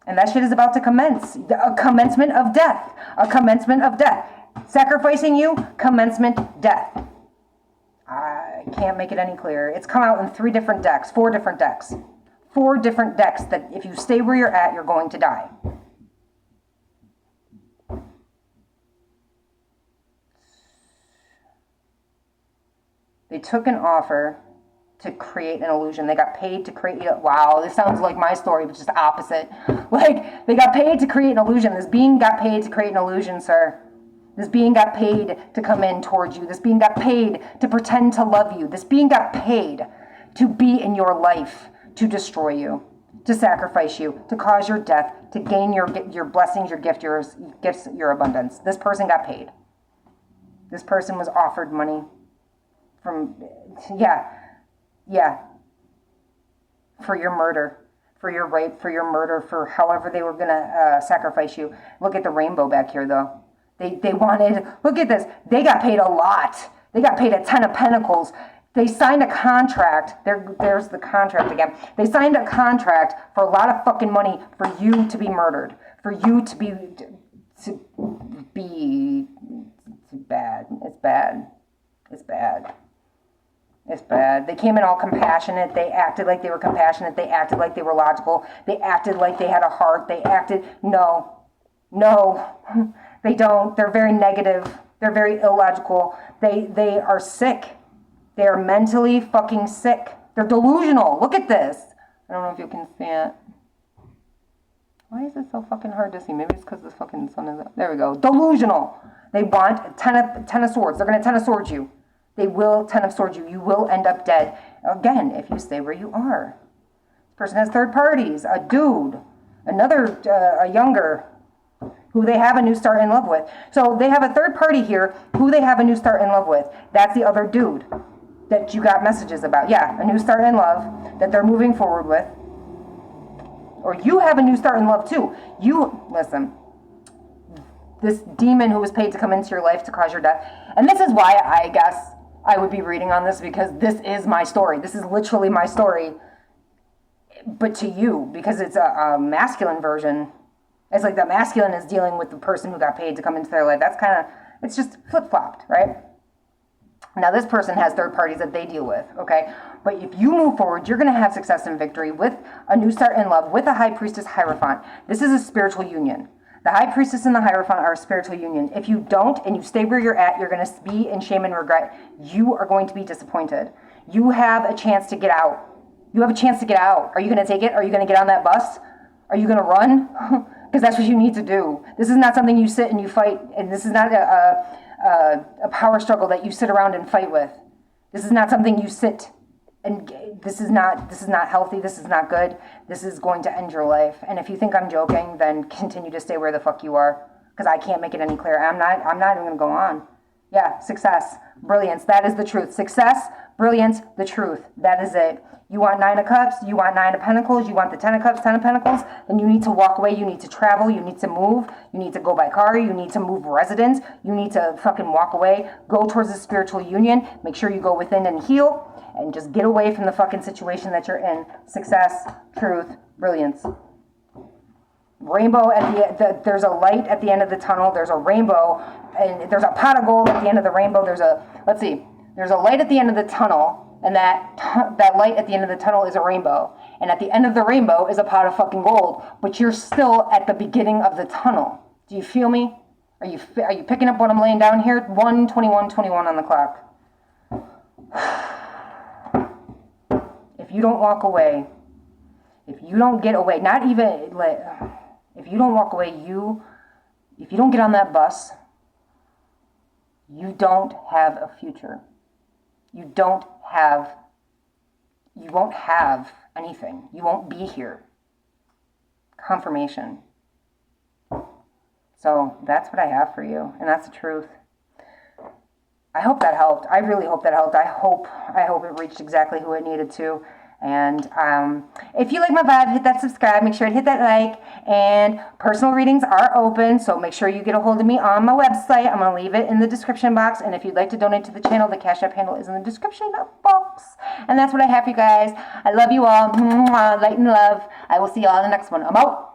And that shit is about to commence. A commencement of death. A commencement of death. Sacrificing you, commencement, death. I can't make it any clearer. It's come out in 4 different decks. 4 different decks that if you stay where you're at, you're going to die. They took an offer to create an illusion. They got paid to create, wow, this sounds like my story, but just opposite. Like, they got paid to create an illusion. This being got paid to create an illusion, sir. This being got paid to come in towards you. This being got paid to pretend to love you. This being got paid to be in your life, to destroy you, to sacrifice you, to cause your death, to gain your blessings, your gifts, your abundance. This person got paid. This person was offered money from, for your murder, for your rape, for your murder, for however they were going to sacrifice you. Look at the rainbow back here, though. They wanted, look at this, they got paid a lot. They got paid a 10 of Pentacles. They signed a contract. There's the contract again. They signed a contract for a lot of fucking money for you to be murdered. For you to be bad. It's bad. It's bad. It's bad. They came in all compassionate. They acted like they were compassionate. They acted like they were logical. They acted like they had a heart. They acted, no, they don't. They're very negative. They're very illogical. They are sick. They are mentally fucking sick. They're delusional. Look at this. I don't know if you can see it. Why is it so fucking hard to see? Maybe it's because the fucking sun is up. There we go. Delusional. They want 10 of swords. They're going to 10 of swords you. They will 10 of Swords you. You will end up dead. Again, if you stay where you are. This person has third parties. A dude. Another, a younger, who they have a new start in love with. So they have a third party here who they have a new start in love with. That's the other dude that you got messages about. Yeah, a new start in love that they're moving forward with. Or you have a new start in love too. Listen, this demon who was paid to come into your life to cause your death. And this is why I guess I would be reading on this, because this is my story. This is literally my story. But to you, because it's a masculine version. It's like the masculine is dealing with the person who got paid to come into their life. That's kind of, it's just flip-flopped, right? Now, this person has third parties that they deal with, okay? But if you move forward, you're going to have success and victory with a new start in love, with a high priestess Hierophant. This is a spiritual union. The high priestess and the Hierophant are a spiritual union. If you don't and you stay where you're at, you're going to be in shame and regret. You are going to be disappointed. You have a chance to get out. You have a chance to get out. Are you going to take it? Are you going to get on that bus? Are you going to run? Because that's what you need to do. This is not something you sit and you fight, and this is not a power struggle that you sit around and fight with. This is not something you sit and this is not healthy. This is not good. This is going to end your life. And if you think I'm joking, then continue to stay where the fuck you are, because I can't make it any clearer. I'm not even going to go on. Yeah, success, brilliance. That is the truth. Success, brilliance, the truth. That is it. You want 9 of Cups, you want 9 of Pentacles, you want the 10 of Cups, 10 of Pentacles, then you need to walk away, you need to travel, you need to move, you need to go by car, you need to move residence, you need to fucking walk away, go towards the spiritual union, make sure you go within and heal, and just get away from the fucking situation that you're in. Success, truth, brilliance. Rainbow at the there's a light at the end of the tunnel, there's a rainbow, and there's a pot of gold at the end of the rainbow, there's a light at the end of the tunnel, and that light at the end of the tunnel is a rainbow. And at the end of the rainbow is a pot of fucking gold. But you're still at the beginning of the tunnel. Do you feel me? Are you picking up what I'm laying down here? 1:21:21 on the clock. If you don't walk away, if you don't get away, not even, if you don't walk away, if you don't get on that bus, you don't have a future. You won't have anything. You won't be here. Confirmation. So that's what I have for you, and that's the truth. I hope that helped. I really hope that helped. I hope it reached exactly who it needed to. And if you like my vibe, hit that subscribe. Make sure to hit that like. And personal readings are open, so make sure you get a hold of me on my website. I'm going to leave it in the description box. And if you'd like to donate to the channel, the Cash App handle is in the description box. And that's what I have for you guys. I love you all. Light and love. I will see you all in the next one. I'm out.